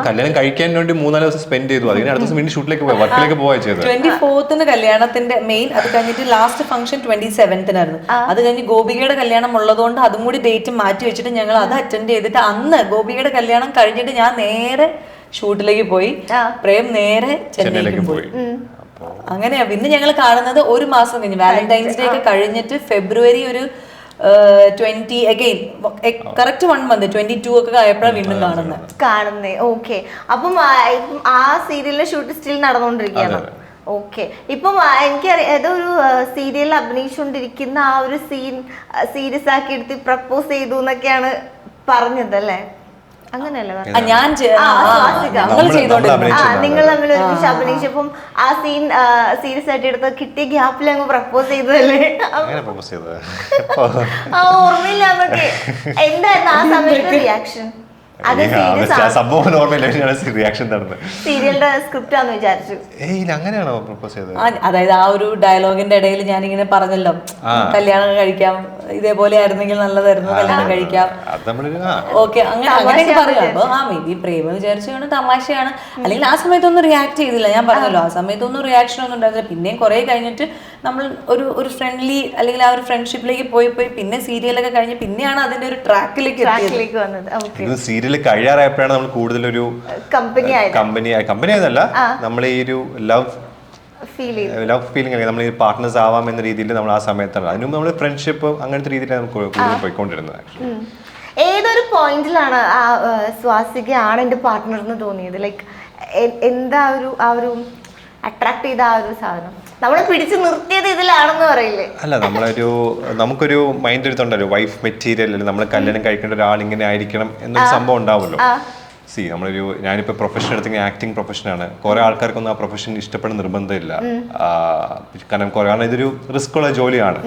കല്യാണം കഴിക്കാൻ വേണ്ടി 3-4 ദിവസം സ്പെൻഡ് ചെയ്തു. അതിന് അടുത്ത ദിവസം വീണ്ടും ഷൂട്ടിലേക്ക് പോയി, വർക്കിലേക്ക് പോവുക ചെയ്തത്. 24th കല്യാണത്തിന്റെ മെയിൻ. അത് കഴിഞ്ഞിട്ട് ലാസ്റ്റ് ഫംഗ്ഷൻ 27th അത് കഴിഞ്ഞ് ഗോപികയുടെ കല്യാണം ഉള്ളതുകൊണ്ട് അതും കൂടി ഡേറ്റ് മാറ്റി വെച്ചിട്ട് ഞങ്ങൾ അത് അറ്റൻഡ് ചെയ്തിട്ട് അന്ന് ഗോപികയുടെ കല്യാണം കഴിഞ്ഞിട്ട് ഞാൻ നേരെ ഷൂട്ടിലേക്ക് പോയി, പ്രേം നേരെ ചെന്നൈയിലേക്ക് പോയി. അങ്ങനെയാ ഇന്ന് ഞങ്ങൾ കാണുന്നത്. 1 മാസം കഴിഞ്ഞ് വാലന്റൈൻസ് ഡേ ഒക്കെ കഴിഞ്ഞിട്ട് ഫെബ്രുവരി ഒരു 20 അഗൈൻ കറക്റ്റ് 1 month 22 ഒക്കെ ആയപ്പോഴാണ് വീണ്ടും കാണുന്നത്. ഓക്കെ. അപ്പം ആ സീരിയലിലെ ഷൂട്ട് സ്റ്റിൽ നടന്നുകൊണ്ടിരിക്കുകയാണ്. ഓക്കെ. ഇപ്പം എനിക്കറിയാം ഏതോ ഒരു സീരിയലിൽ അഭിനയിച്ചുകൊണ്ടിരിക്കുന്ന ആ ഒരു സീൻ സീരിയസ് ആക്കി എടുത്ത് പ്രപ്പോസ് ചെയ്തു എന്നൊക്കെയാണ് പറഞ്ഞത് അല്ലേ? അങ്ങനെയല്ലേ? നിങ്ങൾ തമ്മിൽ ഒരുമിച്ച് അഭിനയിച്ചപ്പം ആ സീൻ സീരിയസ് ആയിട്ട് എടുത്ത് കിട്ടിയ ഗ്യാപ്പിൽ അങ്ങ് പ്രപ്പോസ് ചെയ്തതല്ലേ? ഓർമ്മയില്ല എന്നൊക്കെ. എന്തായിരുന്നു ആ സമയത്ത് റിയാക്ഷൻ? സീരിയലിന്റെ സ്ക്രിപ്റ്റ് ആണെന്ന് വിചാരിച്ചു. അതായത് ആ ഒരു ഡയലോഗിന്റെ ഇടയിൽ ഞാനിങ്ങനെ പറഞ്ഞല്ലോ കല്യാണം കഴിക്കാം, ഇതേപോലെ ആയിരുന്നെങ്കിൽ നല്ലതായിരുന്നു, കല്യാണം കഴിക്കാം. ഓക്കെ, അങ്ങനെയൊക്കെ പറയാം. അപ്പൊ മേ ബി പ്രേമം വിചാരിച്ചാണ്, തമാശയാണ്. അല്ലെങ്കിൽ ആ സമയത്തൊന്നും റിയാക്ട് ചെയ്തില്ല. ഞാൻ പറഞ്ഞല്ലോ ആ സമയത്തൊന്നും റിയാക്ഷൻ ഒന്നും ഉണ്ടായിരുന്നില്ല. പിന്നെയും കുറെ കഴിഞ്ഞിട്ട് നമ്മൾ ഒരു ഫ്രണ്ട്ലി അല്ലെങ്കിൽ ആ ഒരു ഫ്രണ്ട്ഷിപ്പിലേക്ക് പോയി പിന്നെ സീരിയലൊക്കെ കഴിഞ്ഞ് പിന്നെയാണ് അതിന്റെ ഒരു ട്രാക്കിലേക്ക് വന്നത്. സീരിയൽ കഴിയാറായപ്പോഴാണ് നമ്മൾ കൂടുതലൊരു കമ്പനി ആയതല്ല, നമ്മൾ ഈ ഒരു ലവ് ഫീലിംഗ് അല്ലെങ്കിൽ നമ്മൾ ഈ പാർട്ട്നേഴ്സ് ആവാം എന്ന രീതിയിൽ നമ്മൾ ആ സമയത്താണ്. അതിനും നമ്മൾ ഫ്രണ്ട്ഷിപ്പ് അങ്ങനത്തെ രീതിയിലാണ് കൂടുതൽ പോയിക്കൊണ്ടിരുന്നത്. ഏതൊരു പോയിന്റിലാണ് സ്വാസികയാണ് എൻ്റെ പാർട്ട്ണർ എന്ന് തോന്നിയത്? ലൈക്ക് എന്താ ആ ഒരു അട്രാക്ട് ചെയ്ത ആ ഒരു സാധനം നമ്മളെ പിടിച്ചു നിർത്തിയത് ഇതിലാണെന്ന് പറയില്ലേ? അല്ല, നമുക്കൊരു മൈൻഡ് എടുത്തുണ്ടല്ലോ, വൈഫ് മെറ്റീരിയൽ അല്ലെങ്കിൽ നമ്മൾ കല്യാണം കഴിക്കേണ്ട ഒരാൾ ഇങ്ങനെ ആയിരിക്കണം എന്നൊരു സംഭവം ഉണ്ടാവുമല്ലോ. ഞാനിപ്പോൾ പ്രൊഫഷൻ എടുത്തെങ്കിൽ ആക്ടിങ് പ്രൊഫഷനാണ്. കുറെ ആൾക്കാർക്കൊന്നും ആ പ്രൊഫഷൻ ഇഷ്ടപ്പെടുന്ന നിർബന്ധമില്ല. കാരണം ഇതൊരു റിസ്ക് ഉള്ള ജോലിയാണ്.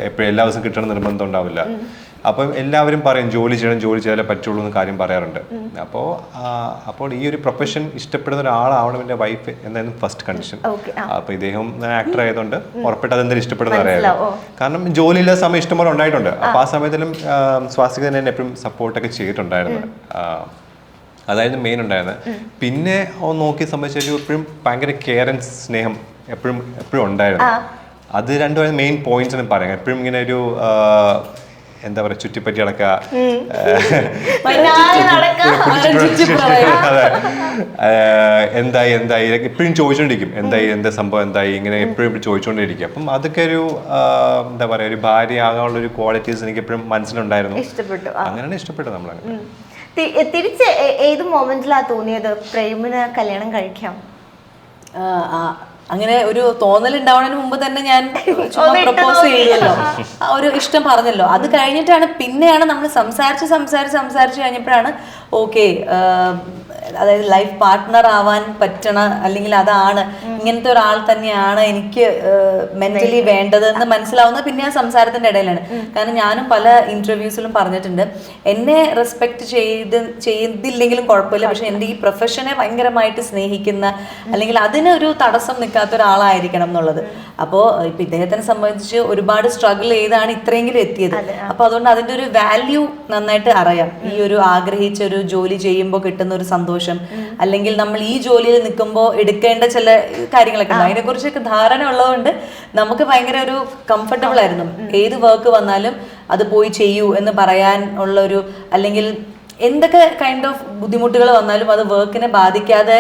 എപ്പോഴും എല്ലാ ദിവസവും കിട്ടണം നിർബന്ധം ഉണ്ടാവില്ല. അപ്പം എല്ലാവരും പറയും ജോലി ചെയ്താലേ പറ്റുള്ളൂ എന്ന് കാര്യം പറയാറുണ്ട്. അപ്പോൾ ഈ ഒരു പ്രൊഫഷൻ ഇഷ്ടപ്പെടുന്ന ഒരാളാവണം എൻ്റെ വൈഫ് എന്നായിരുന്നു ഫസ്റ്റ് കണ്ടീഷൻ. അപ്പോൾ ഇദ്ദേഹം ആക്ടർ ആയതുകൊണ്ട് ഉറപ്പിട്ട് അതെന്തായാലും ഇഷ്ടപ്പെടുന്ന അറിയാലോ. കാരണം ജോലിയില്ലാത്ത സമയം ഇഷ്ടംപോലെ ഉണ്ടായിട്ടുണ്ട്. അപ്പോൾ ആ സമയത്തിലും സ്വാസിക തന്നെ എപ്പോഴും സപ്പോർട്ടൊക്കെ ചെയ്തിട്ടുണ്ടായിരുന്നു. അതായത് മെയിൻ ഉണ്ടായിരുന്നത്. പിന്നെ നോക്കി സംബന്ധിച്ചു എപ്പോഴും ഭയങ്കര കെയർ ആൻഡ് സ്നേഹം എപ്പോഴും ഉണ്ടായിരുന്നു. അത് രണ്ടും മെയിൻ പോയിന്റ്സ് എന്ന് പറയാം. എപ്പോഴും ഇങ്ങനെ ഒരു എന്താ പറയാ, ചുറ്റിപ്പറ്റി നടക്കുക, എന്തായി എപ്പോഴും ചോദിച്ചോണ്ടിരിക്കും, എന്താ സംഭവം എന്തായി, ഇങ്ങനെ എപ്പോഴും ചോദിച്ചോണ്ടിരിക്കും. അപ്പം അതൊക്കെ ഒരു എന്താ പറയാ, ഒരു ഭാര്യ ആകാനുള്ള ഒരു ക്വാളിറ്റീസ് എനിക്ക് എപ്പോഴും മനസ്സിലുണ്ടായിരുന്നു. അങ്ങനെയാണ് ഇഷ്ടപ്പെട്ടത്. നമ്മളങ്ങനെ തിരിച്ച് ഏത് മൊമെന്റിലാ തോന്നിയത് പ്രേമിന് കല്യാണം കഴിക്കാം? അങ്ങനെ ഒരു തോന്നൽ ഉണ്ടാവുന്നതിന് മുമ്പ് തന്നെ ഞാൻ പ്രപ്പോസ് ചെയ്തല്ലോ, ഒരു ഇഷ്ടം പറഞ്ഞല്ലോ. അത് കഴിഞ്ഞിട്ടാണ് പിന്നെയാണ് നമ്മൾ സംസാരിച്ച് കഴിഞ്ഞപ്പോഴാണ് ഓക്കെ, അതായത് ലൈഫ് പാർട്ട്ണർ ആവാൻ പറ്റണ, അല്ലെങ്കിൽ അതാണ് ഇങ്ങനത്തെ ഒരാൾ തന്നെയാണ് എനിക്ക് മെന്റലി വേണ്ടതെന്ന് മനസ്സിലാവുന്നത് പിന്നെ ആ സംസാരത്തിന്റെ ഇടയിലാണ്. കാരണം ഞാനും പല ഇന്റർവ്യൂസിലും പറഞ്ഞിട്ടുണ്ട്, എന്നെ റെസ്പെക്ട് ചെയ്തില്ലെങ്കിലും കുഴപ്പമില്ല, പക്ഷെ എൻ്റെ ഈ പ്രൊഫഷനെ ഭയങ്കരമായിട്ട് സ്നേഹിക്കുന്ന, അല്ലെങ്കിൽ അതിനൊരു തടസ്സം നിൽക്കാത്ത ഒരാളായിരിക്കണം എന്നുള്ളത്. അപ്പോൾ ഇപ്പൊ ഇദ്ദേഹത്തിനെ സംബന്ധിച്ച് ഒരുപാട് സ്ട്രഗിൾ ചെയ്താണ് ഇത്രയെങ്കിലും എത്തിയത്. അപ്പൊ അതുകൊണ്ട് അതിന്റെ ഒരു വാല്യൂ നന്നായിട്ട് അറിയാം. ഈ ഒരു ആഗ്രഹിച്ച ഒരു ജോലി ചെയ്യുമ്പോൾ കിട്ടുന്ന ഒരു സന്തോഷം, അല്ലെങ്കിൽ നമ്മൾ ഈ ജോലിയിൽ നിൽക്കുമ്പോൾ എടുക്കേണ്ട ചില കാര്യങ്ങളൊക്കെ ഉണ്ട്, അതിനെ കുറിച്ചൊക്കെ ധാരണ ഉള്ളതുകൊണ്ട് നമുക്ക് ഭയങ്കര ഒരു കംഫർട്ടബിൾ ആയിരുന്നു. ഏത് വർക്ക് വന്നാലും അത് പോയി ചെയ്യൂ എന്ന് പറയാൻ ഉള്ള ഒരു, അല്ലെങ്കിൽ എന്തൊക്കെ കൈൻഡ് ഓഫ് ബുദ്ധിമുട്ടുകൾ വന്നാലും അത് വർക്കിനെ ബാധിക്കാതെ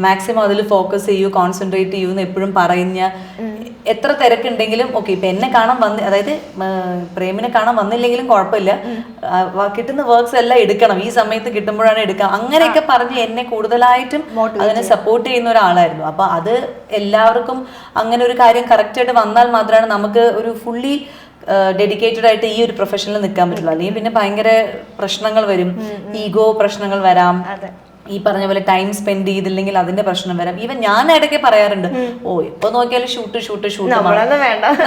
മാക്സിമം അതിൽ ഫോക്കസ് ചെയ്യൂ, കോൺസെൻട്രേറ്റ് ചെയ്യൂ എന്ന് എപ്പോഴും പറയുന്ന, എത്ര തിരക്കുണ്ടെങ്കിലും ഓക്കെ, ഇപ്പൊ എന്നെ കാണാൻ അതായത് പ്രേമിനെ കാണാൻ വന്നില്ലെങ്കിലും കുഴപ്പമില്ല, കിട്ടുന്ന വർക്ക്സ് എല്ലാം എടുക്കണം, ഈ സമയത്ത് കിട്ടുമ്പോഴാണ് എടുക്കാം, അങ്ങനെയൊക്കെ പറഞ്ഞ് എന്നെ കൂടുതലായിട്ടും അതിനെ സപ്പോർട്ട് ചെയ്യുന്ന ഒരാളായിരുന്നു. അപ്പൊ അത് എല്ലാവർക്കും അങ്ങനെ ഒരു കാര്യം കറക്റ്റായിട്ട് വന്നാൽ മാത്രമാണ് നമുക്ക് ഒരു ഫുള്ളി ഡെഡിക്കേറ്റഡ് ആയിട്ട് ഈ ഒരു പ്രൊഫഷനിൽ നിൽക്കാൻ പറ്റുള്ളൂ. അല്ലെങ്കിൽ പിന്നെ ഭയങ്കര പ്രശ്നങ്ങൾ വരും, ഈഗോ പ്രശ്നങ്ങൾ വരാം, ഈ പറഞ്ഞ പോലെ ടൈം സ്പെൻഡ് ചെയ്തില്ലെങ്കിൽ അതിന്റെ പ്രശ്നം വരാം. ഈവൻ ഞാൻ ഇടയ്ക്ക് പറയാറുണ്ട്, ഇപ്പൊ നോക്കിയാലും ഷൂട്ട്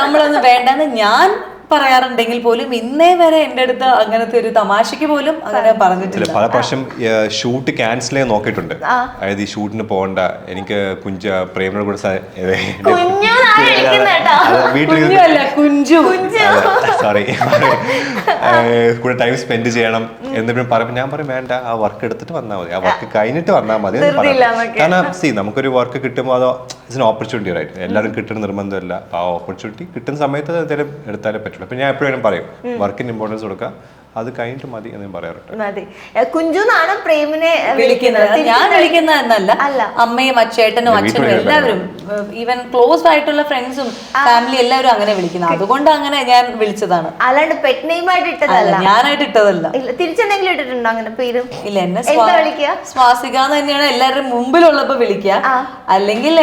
നമ്മളൊന്നും വേണ്ടെന്ന് ഞാൻ പറയാറുണ്ടെങ്കിൽ പോലും ഇന്നേ വരെ എൻ്റെ അടുത്ത് അങ്ങനത്തെ ഒരു തമാശക്ക് പോലും അങ്ങനെ പറഞ്ഞിട്ടില്ല. പല പ്രാവശ്യം ഷൂട്ട് ക്യാൻസൽ ചെയ്യാൻ നോക്കിയിട്ടുണ്ട്. അതായത് ഈ ഷൂട്ടിന് പോകണ്ട, എനിക്ക് പ്രേമിനോട് കൂടെ സോറി കൂടെ ടൈം സ്പെൻഡ് ചെയ്യണം എന്നിട്ട് പറയുമ്പോൾ ഞാൻ പറയും വേണ്ട, ആ വർക്ക് എടുത്തിട്ട് വന്നാൽ മതി, ആ വർക്ക് കഴിഞ്ഞിട്ട് വന്നാൽ മതി. കാരണം നമുക്കൊരു വർക്ക് കിട്ടുമ്പോൾ അതോ ഇറ്റ്സ് എൻ ഓപ്പർച്യൂണിറ്റി, റൈറ്റ്? എല്ലാവരും കിട്ടുന്ന നിർബന്ധമില്ല. ആ ഓപ്പർച്യൂണിറ്റി കിട്ടുന്ന സമയത്ത് എന്തെങ്കിലും എടുത്താലേ പറ്റുള്ളൂ. അപ്പൊ ഞാൻ എപ്പോഴും പറയും വർക്കിന് ഇമ്പോർട്ടൻസ് കൊടുക്കുക, അത് കഴിഞ്ഞിട്ട് മതി എന്ന് ഞാൻ പറയാറുണ്ട്. കുഞ്ചുന്നാണ് പ്രേമിനെ വിളിക്കുന്നത്. ഞാൻ വിളിക്കുന്ന എന്നല്ല, അമ്മയും അച്ഛേട്ടനും അച്ഛനും എല്ലാവരും, ഈവൻ ക്ലോസ് ആയിട്ടുള്ള ഫ്രണ്ട്സും ഫാമിലി എല്ലാവരും അങ്ങനെ വിളിക്കുന്നത്. അതുകൊണ്ട് അങ്ങനെ ഞാൻ വിളിച്ചതാണ്, അല്ലാണ്ട് പെറ്റ് നെയിം ആയിട്ട് ഇട്ടതല്ല, ഞാനായിട്ട് ഇട്ടതല്ല. തിരിച്ചെന്തെങ്കിലും ഇട്ടിട്ടുണ്ടോ അങ്ങനെ പേര്? ഇല്ല, എന്നെ സ്വാസിക എന്ന് തന്നെയാണ് എല്ലാവരും മുമ്പിലുള്ളപ്പോ വിളിക്കുക, അല്ലെങ്കിൽ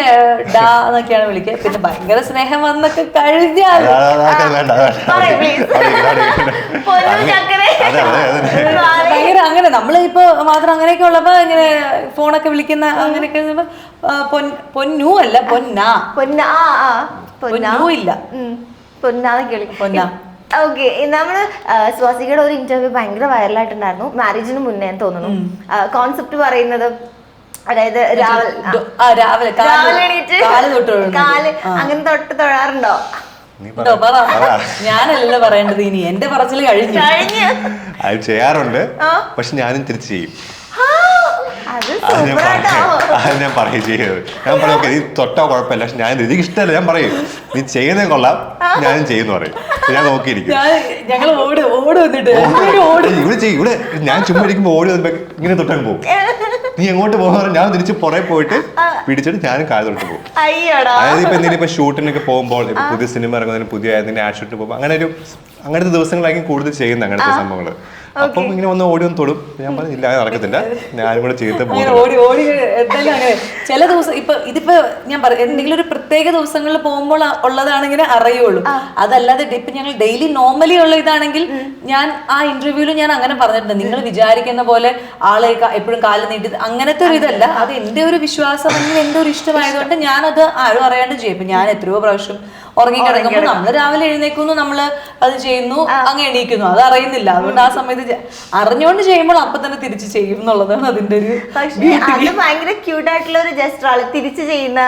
ഡാ എന്നൊക്കെയാണ് വിളിക്കുക. പിന്നെ ഭയങ്കര സ്നേഹം വന്നൊക്കെ കഴിഞ്ഞാൽ ഭയങ്കര അങ്ങനെ നമ്മളിപ്പോ മാത്രം അങ്ങനെയൊക്കെ ഉള്ളപ്പോ ഇങ്ങനെ ഫോണൊക്കെ വിളിക്കുന്ന അങ്ങനെയൊക്കെ പൊന്നു അല്ല പൊന്നു ഇല്ല പൊന്ന. ഓക്കെ, നമ്മള് സ്വാസികയുടെ ഒരു ഇന്റർവ്യൂ ഭയങ്കര വൈറലായിട്ടുണ്ടായിരുന്നു, മാരേജിന് മുന്നേ തോന്നുന്നു. കോൺസെപ്റ്റ് പറയുന്നത് അതായത് രാവിലെ കാല് അങ്ങനെ തൊട്ട് തൊഴാറുണ്ടോ? ഞാനല്ലല്ലോ പറയേണ്ടത്, ഇനി എന്റെ പറച്ചില് കഴിഞ്ഞു. അത് ചെയ്യാറുണ്ട്, പക്ഷെ ഞാനും തിരിച്ചു ചെയ്യും. ഞാൻ പറയും ചെയ്യുന്നത്. ഞാൻ പറയും ഓക്കെ നീ തൊട്ടാ കുഴപ്പമില്ല, പക്ഷെ ഞാൻ എനിക്ക് ഇഷ്ടമല്ല, ഞാൻ പറയും നീ ചെയ്യുന്നത് കൊള്ളാം, ഞാനും ചെയ്യുന്നു പറയും. ഞാൻ നോക്കിയിരിക്കും. ഞങ്ങൾ ഇവിടെ ചെയ്യും, ഇവിടെ ഞാൻ ചുമ്മാ ഇരിക്കുമ്പോൾ ഓടി വന്നപ്പോ ഇങ്ങനെ തൊട്ടങ്ങ് പോകും. നീ എങ്ങോട്ട് പോകുന്ന ഞാൻ തിരിച്ച് പുറകെ പോയിട്ട് പിടിച്ചിട്ട് ഞാനും കാല് തൊട്ട് പോകും. അതായത് ഇപ്പൊ എന്തെങ്കിലും ഇപ്പൊ ഷൂട്ടിനൊക്കെ പോകുമ്പോൾ പുതിയ സിനിമ ഇറങ്ങുന്നതിന് പുതിയ ആഡ് ഷൂട്ടിന് പോകുമ്പോൾ അങ്ങനത്തെ ദിവസങ്ങളായിരിക്കും കൂടുതൽ ചെയ്യുന്നത് അങ്ങനത്തെ സംഭവങ്ങൾ. അപ്പം ഇങ്ങനെ വന്ന് ഓടി വന്ന് തൊടും. ഞാൻ പറഞ്ഞില്ല നടക്കത്തില്ല, ഞാനും കൂടെ ചെയ്ത് ഓടി എന്തായാലും അങ്ങനെ ചില ദിവസം ഇതിപ്പോ ഞാൻ പറയാം എന്തെങ്കിലും ഒരു പ്രത്യേക ദിവസങ്ങളിൽ പോകുമ്പോൾ ഉള്ളതാണെങ്കിൽ അറിയുള്ളൂ. അതല്ലാതെ ഇപ്പൊ ഞങ്ങൾ ഡെയിലി നോർമലി ഉള്ള ഇതാണെങ്കിൽ ഞാൻ ആ ഇന്റർവ്യൂവിൽ ഞാൻ അങ്ങനെ പറഞ്ഞിട്ടുണ്ട്, നിങ്ങൾ വിചാരിക്കുന്ന പോലെ ആളെ എപ്പോഴും കാല് നീട്ടി അങ്ങനത്തെ ഒരു ഇതല്ല. അത് എന്റെ ഒരു വിശ്വാസം അല്ലെങ്കിൽ എന്റെ ഒരു ഇഷ്ടമായതുകൊണ്ട് ഞാനത് ആരും അറിയാണ്ട് ചെയ്യും. ഇപ്പൊ ഞാൻ എത്രയോ പ്രാവശ്യം ഉറങ്ങിക്കിടക്കുമ്പോൾ നമ്മള് രാവിലെ എഴുന്നേക്കുന്നു, നമ്മള് അത് ചെയ്യുന്നു, അങ്ങ് എണീക്കുന്നു, അത് അറിയുന്നില്ല. അതുകൊണ്ട് ആ സമയത്ത് അറിഞ്ഞുകൊണ്ട് ചെയ്യുമ്പോൾ അപ്പൊ തന്നെ തിരിച്ച് ചെയ്യും എന്നുള്ളതാണ് അതിന്റെ ഒരു. അത് ഭയങ്കര ക്യൂട്ട് ആയിട്ടുള്ള ഒരു ജസ്റ്ററാണ് തിരിച്ചു ചെയ്യുന്ന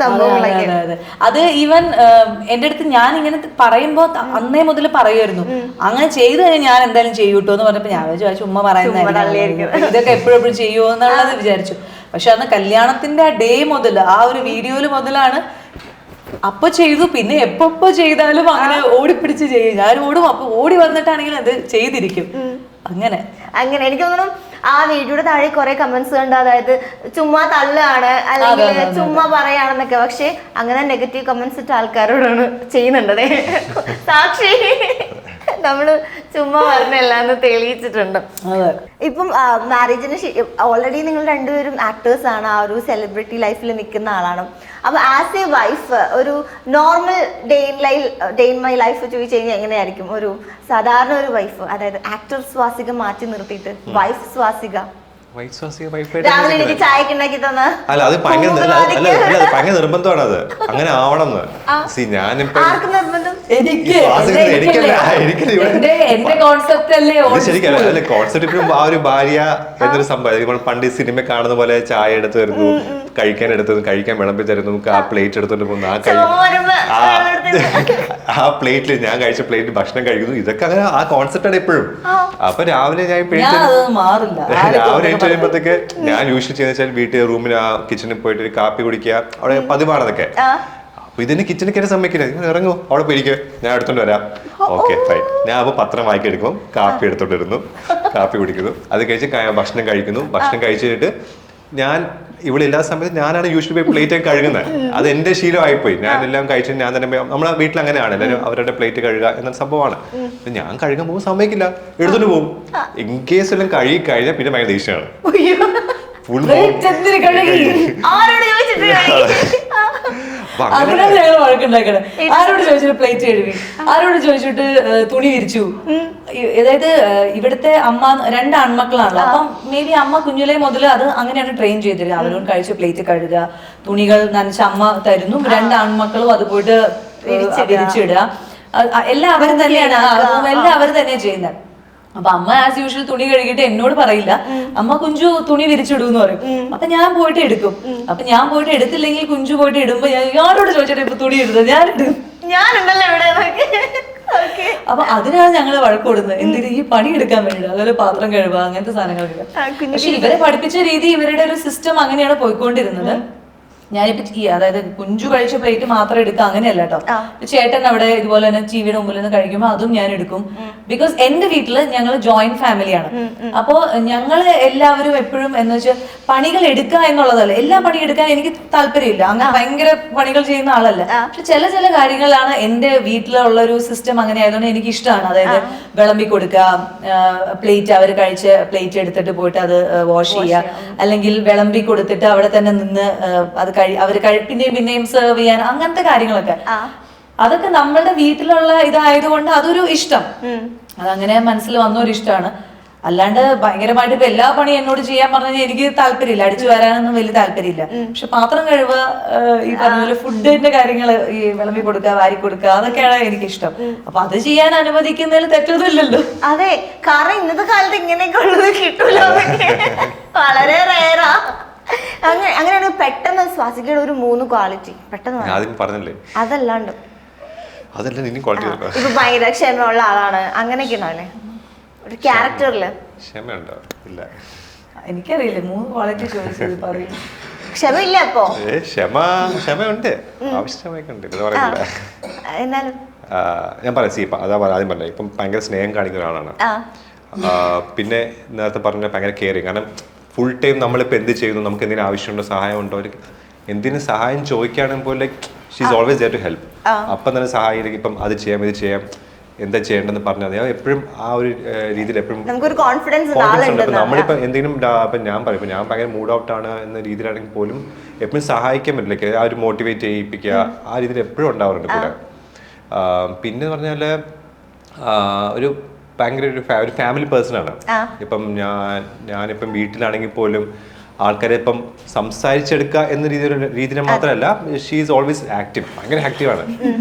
സംഭവങ്ങളൊക്കെ. അത് ഈവൻ എന്റെ അടുത്ത് ഞാൻ ഇങ്ങനെ പറയുമ്പോ അന്നേ മുതൽ പറയുമായിരുന്നു, അങ്ങനെ ചെയ്തു കഴിഞ്ഞാൽ ഞാൻ എന്തായാലും ചെയ്യൂട്ടോ എന്ന് പറഞ്ഞപ്പോ ഞാൻ വിചാരിച്ചു ഉമ്മ പറയുന്നതായിരിക്കും, ഇതൊക്കെ എപ്പോഴും ചെയ്യുമോ എന്നുള്ളത് വിചാരിച്ചു. പക്ഷെ അന്ന് കല്യാണത്തിന്റെ ആ ഡേ മുതൽ ആ ഒരു വീഡിയോയില് മുതലാണ് അപ്പൊ ചെയ്തു. പിന്നെ എപ്പോ ചെയ്താലും അങ്ങനെ ഓടിപ്പിടിച്ച് ചെയ്യും. ഞാൻ ഓടും, അപ്പൊ ഓടി വന്നിട്ടാണെങ്കിൽ അത് ചെയ്തിരിക്കും. അങ്ങനെ എനിക്ക് തോന്നുന്നു ആ വീഡിയോയുടെ താഴെ കുറെ കമന്റ്സ് കണ്ട്, അതായത് ചുമ്മാ തള്ളുകയാണ് അല്ലെങ്കിൽ ചുമ്മാ പറയാണെന്നൊക്കെ. പക്ഷെ അങ്ങനെ നെഗറ്റീവ് കമന്റ്സ് ഇട്ട ആൾക്കാരോടാണ് ചെയ്യുന്നുണ്ടതേ സാക്ഷി നമ്മള് ചുമ്മാ പറഞ്ഞല്ലാന്ന് തെളിയിച്ചിട്ടുണ്ട്. ഇപ്പം മാരേജിന് ഓൾറെഡി നിങ്ങൾ രണ്ടുപേരും ആക്ടേഴ്സ് ആണ്, ആ ഒരു സെലിബ്രിറ്റി ലൈഫിൽ നിൽക്കുന്ന ആളാണ്. അപ്പൊ ആസ് എ വൈഫ് ഒരു normal day in my life ചോദിച്ചു കഴിഞ്ഞാൽ എങ്ങനെയായിരിക്കും ഒരു സാധാരണ ഒരു വൈഫ്, അതായത് ആക്ടർ സ്വാസിക മാറ്റി നിർത്തിയിട്ട് വൈഫ് സ്വാസിക രാവിലെ എനിക്ക് ചായക്ക് ഉണ്ടാക്കി തന്ന? അല്ല അത് ഭയങ്കര നിർബന്ധമാണ്, അത് അങ്ങനെ ആവണം എന്ന്. ആർക്ക് നിർബന്ധം? കോൺസെപ്റ്റ് ഇപ്പോഴും ആ ഒരു ഭാര്യ എന്നൊരു സംഭവം പണ്ട് സിനിമ കാണുന്ന പോലെ ചായ എടുത്ത് തരുന്നു, കഴിക്കാൻ എടുത്തതും കഴിക്കാൻ വിളമ്പി തരുന്നു, ആ പ്ലേറ്റ് എടുത്തോണ്ട് പോകുന്നു, ആ പ്ലേറ്റിൽ ഞാൻ കഴിച്ച പ്ലേറ്റ് ഭക്ഷണം കഴിക്കുന്നു. ഇതൊക്കെ അങ്ങനെ ആ കോൺസെപ്റ്റാണ് എപ്പോഴും. അപ്പൊ രാവിലെ ഞാൻ രാവിലെ കഴിയുമ്പോഴത്തേക്ക് ഞാൻ യൂഷ്വലി ചെയ്യുന്ന വെച്ചാൽ വീട്ടിൽ റൂമിൽ ആ കിച്ചണിൽ പോയിട്ട് ഒരു കാപ്പി കുടിക്കുക, അവിടെ പതിവാണതൊക്കെ. അപ്പൊ ഇതിന് കിച്ചണിൽ കയറി സമ്മതിക്കില്ല, നിങ്ങൾ ഇറങ്ങും അവിടെ പോയിരിക്കും, ഞാൻ എടുത്തോണ്ട് വരാം. Okay fine. ഞാൻ അപ്പൊ പത്രം വായിക്കി എടുക്കും, കാപ്പി എടുത്തോണ്ട് വരുന്നു, കാപ്പി കുടിക്കുന്നു, അത് കഴിച്ച് ഭക്ഷണം കഴിക്കുന്നു. ഭക്ഷണം കഴിച്ചിട്ട് ഞാൻ ഇവിടെ എല്ലാ സമയത്തും ഞാനാണ് യൂഷ്വലി പോയി പ്ലേറ്റ് ഒക്കെ കഴുകുന്നത്. അത് എന്റെ ശീലമായിപ്പോയി. ഞാൻ എല്ലാം കഴിച്ചിട്ട് ഞാൻ തന്നെ നമ്മളെ വീട്ടിൽ അങ്ങനെയാണ്, എല്ലാവരും അവരുടെ പ്ലേറ്റ് കഴുകുക എന്ന സംഭവമാണ്. ഞാൻ കഴുകാൻ പോകുമ്പോൾ സമ്മതിക്കില്ല, എടുത്തോണ്ട് പോകും. ഇൻ കേസ് എല്ലാം കഴുകി കഴിഞ്ഞാൽ പിന്നെ ഭയങ്കര ദേഷ്യമാണ്. അതിനാണ് ഞങ്ങൾ വഴക്കുണ്ടാക്കണേ. ആരോട് ചോദിച്ചിട്ട് പ്ലേറ്റ് കഴുകി, ആരോട് ചോദിച്ചിട്ട് തുണി വിരിച്ചു. അതായത് ഇവിടുത്തെ അമ്മ 2 ആൺമക്കളാണല്ലോ, അപ്പം മേ ബി അമ്മ കുഞ്ഞിലേ മുതൽ അത് അങ്ങനെയാണ് ട്രെയിൻ ചെയ്തിരുന്നത്. അവരോട് കഴിച്ച് പ്ലേറ്റ് കഴുകുക, തുണികൾ നനച്ച അമ്മ തരുന്നു, 2 ആൺമക്കളും അത് പോയിട്ട് വിരിച്ചിടുക, എല്ലാം അവർ തന്നെയാണ്, എല്ലാം അവർ തന്നെയാണ് ചെയ്യുന്നത്. അപ്പൊ അമ്മ ആസ് യൂഷ്വൽ തുണി കഴുകിയിട്ട് എന്നോട് പറയില്ല, അമ്മ കുഞ്ചു തുണി വിരിച്ചിടൂന്ന് പറയും. അപ്പൊ ഞാൻ പോയിട്ട് എടുക്കും. അപ്പൊ ഞാൻ പോയിട്ട് എടുത്തില്ലെങ്കിൽ കുഞ്ചു പോയിട്ട് ഇടുമ്പോ ഞാൻ ഇയാളോട് ചോദിച്ചിട്ട് ഇപ്പൊ തുണി ഇടുന്നത് ഞാൻ ഇടും, ഞാനുണ്ടല്ലോ ഇവിടെ. അപ്പൊ അതിനാണ് ഞങ്ങള് വഴക്കൂടുന്നത്, എന്തിന് ഈ പണി എടുക്കാൻ വേണ്ടി, അതുപോലെ പാത്രം കഴുകുക അങ്ങനത്തെ സാധനങ്ങളൊക്കെ. പക്ഷെ ഇവരെ പഠിപ്പിച്ച രീതി, ഇവരുടെ ഒരു സിസ്റ്റം അങ്ങനെയാണ് പോയിക്കൊണ്ടിരുന്നത്. ഞാനിപ്പോ അതായത് കുഞ്ചു കഴിച്ച പ്ലേറ്റ് മാത്രം എടുക്കുക അങ്ങനെയല്ല കേട്ടോ. ചേട്ടൻ അവിടെ ഇതുപോലെ തന്നെ ടിവിയുടെ മുമ്പിൽ നിന്ന് കഴിക്കുമ്പോൾ അതും ഞാൻ എടുക്കും. ബിക്കോസ് എന്റെ വീട്ടില് ഞങ്ങൾ ജോയിന്റ് ഫാമിലിയാണ്. അപ്പോ ഞങ്ങള് എല്ലാവരും എപ്പോഴും എന്ന് വെച്ചാൽ പണികൾ എടുക്കുക എന്നുള്ളതല്ല, എല്ലാ പണി എടുക്കാൻ എനിക്ക് താല്പര്യമില്ല, അങ്ങനെ ഭയങ്കര പണികൾ ചെയ്യുന്ന ആളല്ല. പക്ഷെ ചില കാര്യങ്ങളാണ് എന്റെ വീട്ടിലുള്ള ഒരു സിസ്റ്റം അങ്ങനെ ആയതുകൊണ്ട് എനിക്ക് ഇഷ്ടമാണ്. അതായത് വിളമ്പി കൊടുക്കുക, പ്ലേറ്റ് അവർ കഴിച്ച പ്ലേറ്റ് എടുത്തിട്ട് പോയിട്ട് അത് വാഷ് ചെയ്യുക, അല്ലെങ്കിൽ വിളമ്പി കൊടുത്തിട്ട് അവിടെ തന്നെ നിന്ന് അത് അവര് പിന്നെയും സെർവ് ചെയ്യാൻ, അങ്ങനത്തെ കാര്യങ്ങളൊക്കെ. അതൊക്കെ നമ്മളുടെ വീട്ടിലുള്ള ഇതായതുകൊണ്ട് അതൊരു ഇഷ്ടം, അതങ്ങനെ മനസ്സിൽ വന്ന ഒരു ഇഷ്ടമാണ്. അല്ലാണ്ട് ഭയങ്കരമായിട്ട് ഇപ്പൊ എല്ലാ പണിയും എന്നോട് ചെയ്യാൻ പറഞ്ഞാൽ എനിക്ക് താല്പര്യമില്ല, അടിച്ചു വരാനൊന്നും വലിയ താല്പര്യമില്ല. പക്ഷെ പാത്രം കഴുകുക, ഈ പറഞ്ഞ പോലെ ഫുഡിന്റെ കാര്യങ്ങള്, ഈ വിളമ്പി കൊടുക്കുക, വാരി കൊടുക്കുക, അതൊക്കെയാണ് എനിക്കിഷ്ടം. അപ്പൊ അത് ചെയ്യാൻ അനുവദിക്കുന്നതിൽ തെറ്റൊന്നുമില്ലല്ലോ. അതെ, കാരണം ഇന്നത്തെ കാലത്ത് ഇങ്ങനെയൊക്കെ ഉള്ളത് കിട്ടൂലോ, വളരെ റയറാ. അങ്ങനെയാണ് പെട്ടെന്ന് സ്വാസികയുടെ ഒരു 3 ക്വാളിറ്റി പെട്ടെന്ന് പറഞ്ഞല്ലേ. അതല്ലാണ്ട് ഇപ്പൊ ഭയങ്കര ക്ഷമയുള്ള ആളാണ്, അങ്ങനെയൊക്കെ ഉണ്ടാവില്ലേ ഒരു ക്യാരക്ടറില്? ക്ഷമയുണ്ടോ? ഇല്ല, എനിക്കറിയില്ല. 3 ക്വാളിറ്റി ചോദിച്ചത് പറയും. ക്ഷമയില്ല അപ്പോ? ക്ഷമയുണ്ട്, ആവശ്യമൊക്കെ ഉണ്ട്, ഇത് പറയുന്നില്ല. എന്നാലും ഞാൻ പറയാം, അതാ ആദ്യം പറഞ്ഞത്, ഇപ്പം ഭയങ്കര സ്നേഹം കാണിക്കുന്ന ഒരാളാണ്. പിന്നെ നേരത്തെ പറഞ്ഞ ഭയങ്കര കെയറിങ്. കാരണം ഫുൾ ടൈം നമ്മളിപ്പോൾ എന്ത് ചെയ്യുന്നു, നമുക്ക് എന്തെങ്കിലും ആവശ്യമുണ്ടോ, സഹായം ഉണ്ടോ, എന്തിനു സഹായം ചോദിക്കുകയാണെങ്കിൽ പോലെ she's always there to help. അപ്പം തന്നെ സഹായിക്കും. ഇപ്പം അത് ചെയ്യാം, ഇത് ചെയ്യാം, എന്താ ചെയ്യേണ്ടതെന്ന് പറഞ്ഞാൽ എപ്പോഴും ആ ഒരു രീതിയിൽ എപ്പോഴും കോൺഫിഡൻസ് ഉണ്ട്. നമ്മളിപ്പോൾ എന്തെങ്കിലും ഇപ്പം ഞാൻ പറയും, ഇപ്പം ഞാൻ ഭയങ്കര മൂഡ് ഔട്ട് ആണ് എന്ന രീതിയിലാണെങ്കിൽ പോലും എപ്പോഴും സഹായിക്കാൻ പറ്റില്ല, ആ ഒരു മോട്ടിവേറ്റ് ചെയ്യിപ്പിക്കുക, ആ രീതിയിൽ എപ്പോഴും ഉണ്ടാവാറുണ്ട് കൂടെ. പിന്നെ പറഞ്ഞാൽ ഒരു ഭയങ്കര ഒരു ഫാമിലി പേഴ്സൺ ആണ്. ഇപ്പം ഞാനിപ്പം വീട്ടിലാണെങ്കിൽ പോലും ആൾക്കാരെ ഇപ്പം സംസാരിച്ചെടുക്കുക എന്ന രീതിയിൽ മാത്രമല്ല, ഷീ ഈസ് ഓൾവേസ് ആക്റ്റീവ്, ഭയങ്കര ആക്റ്റീവാണ്.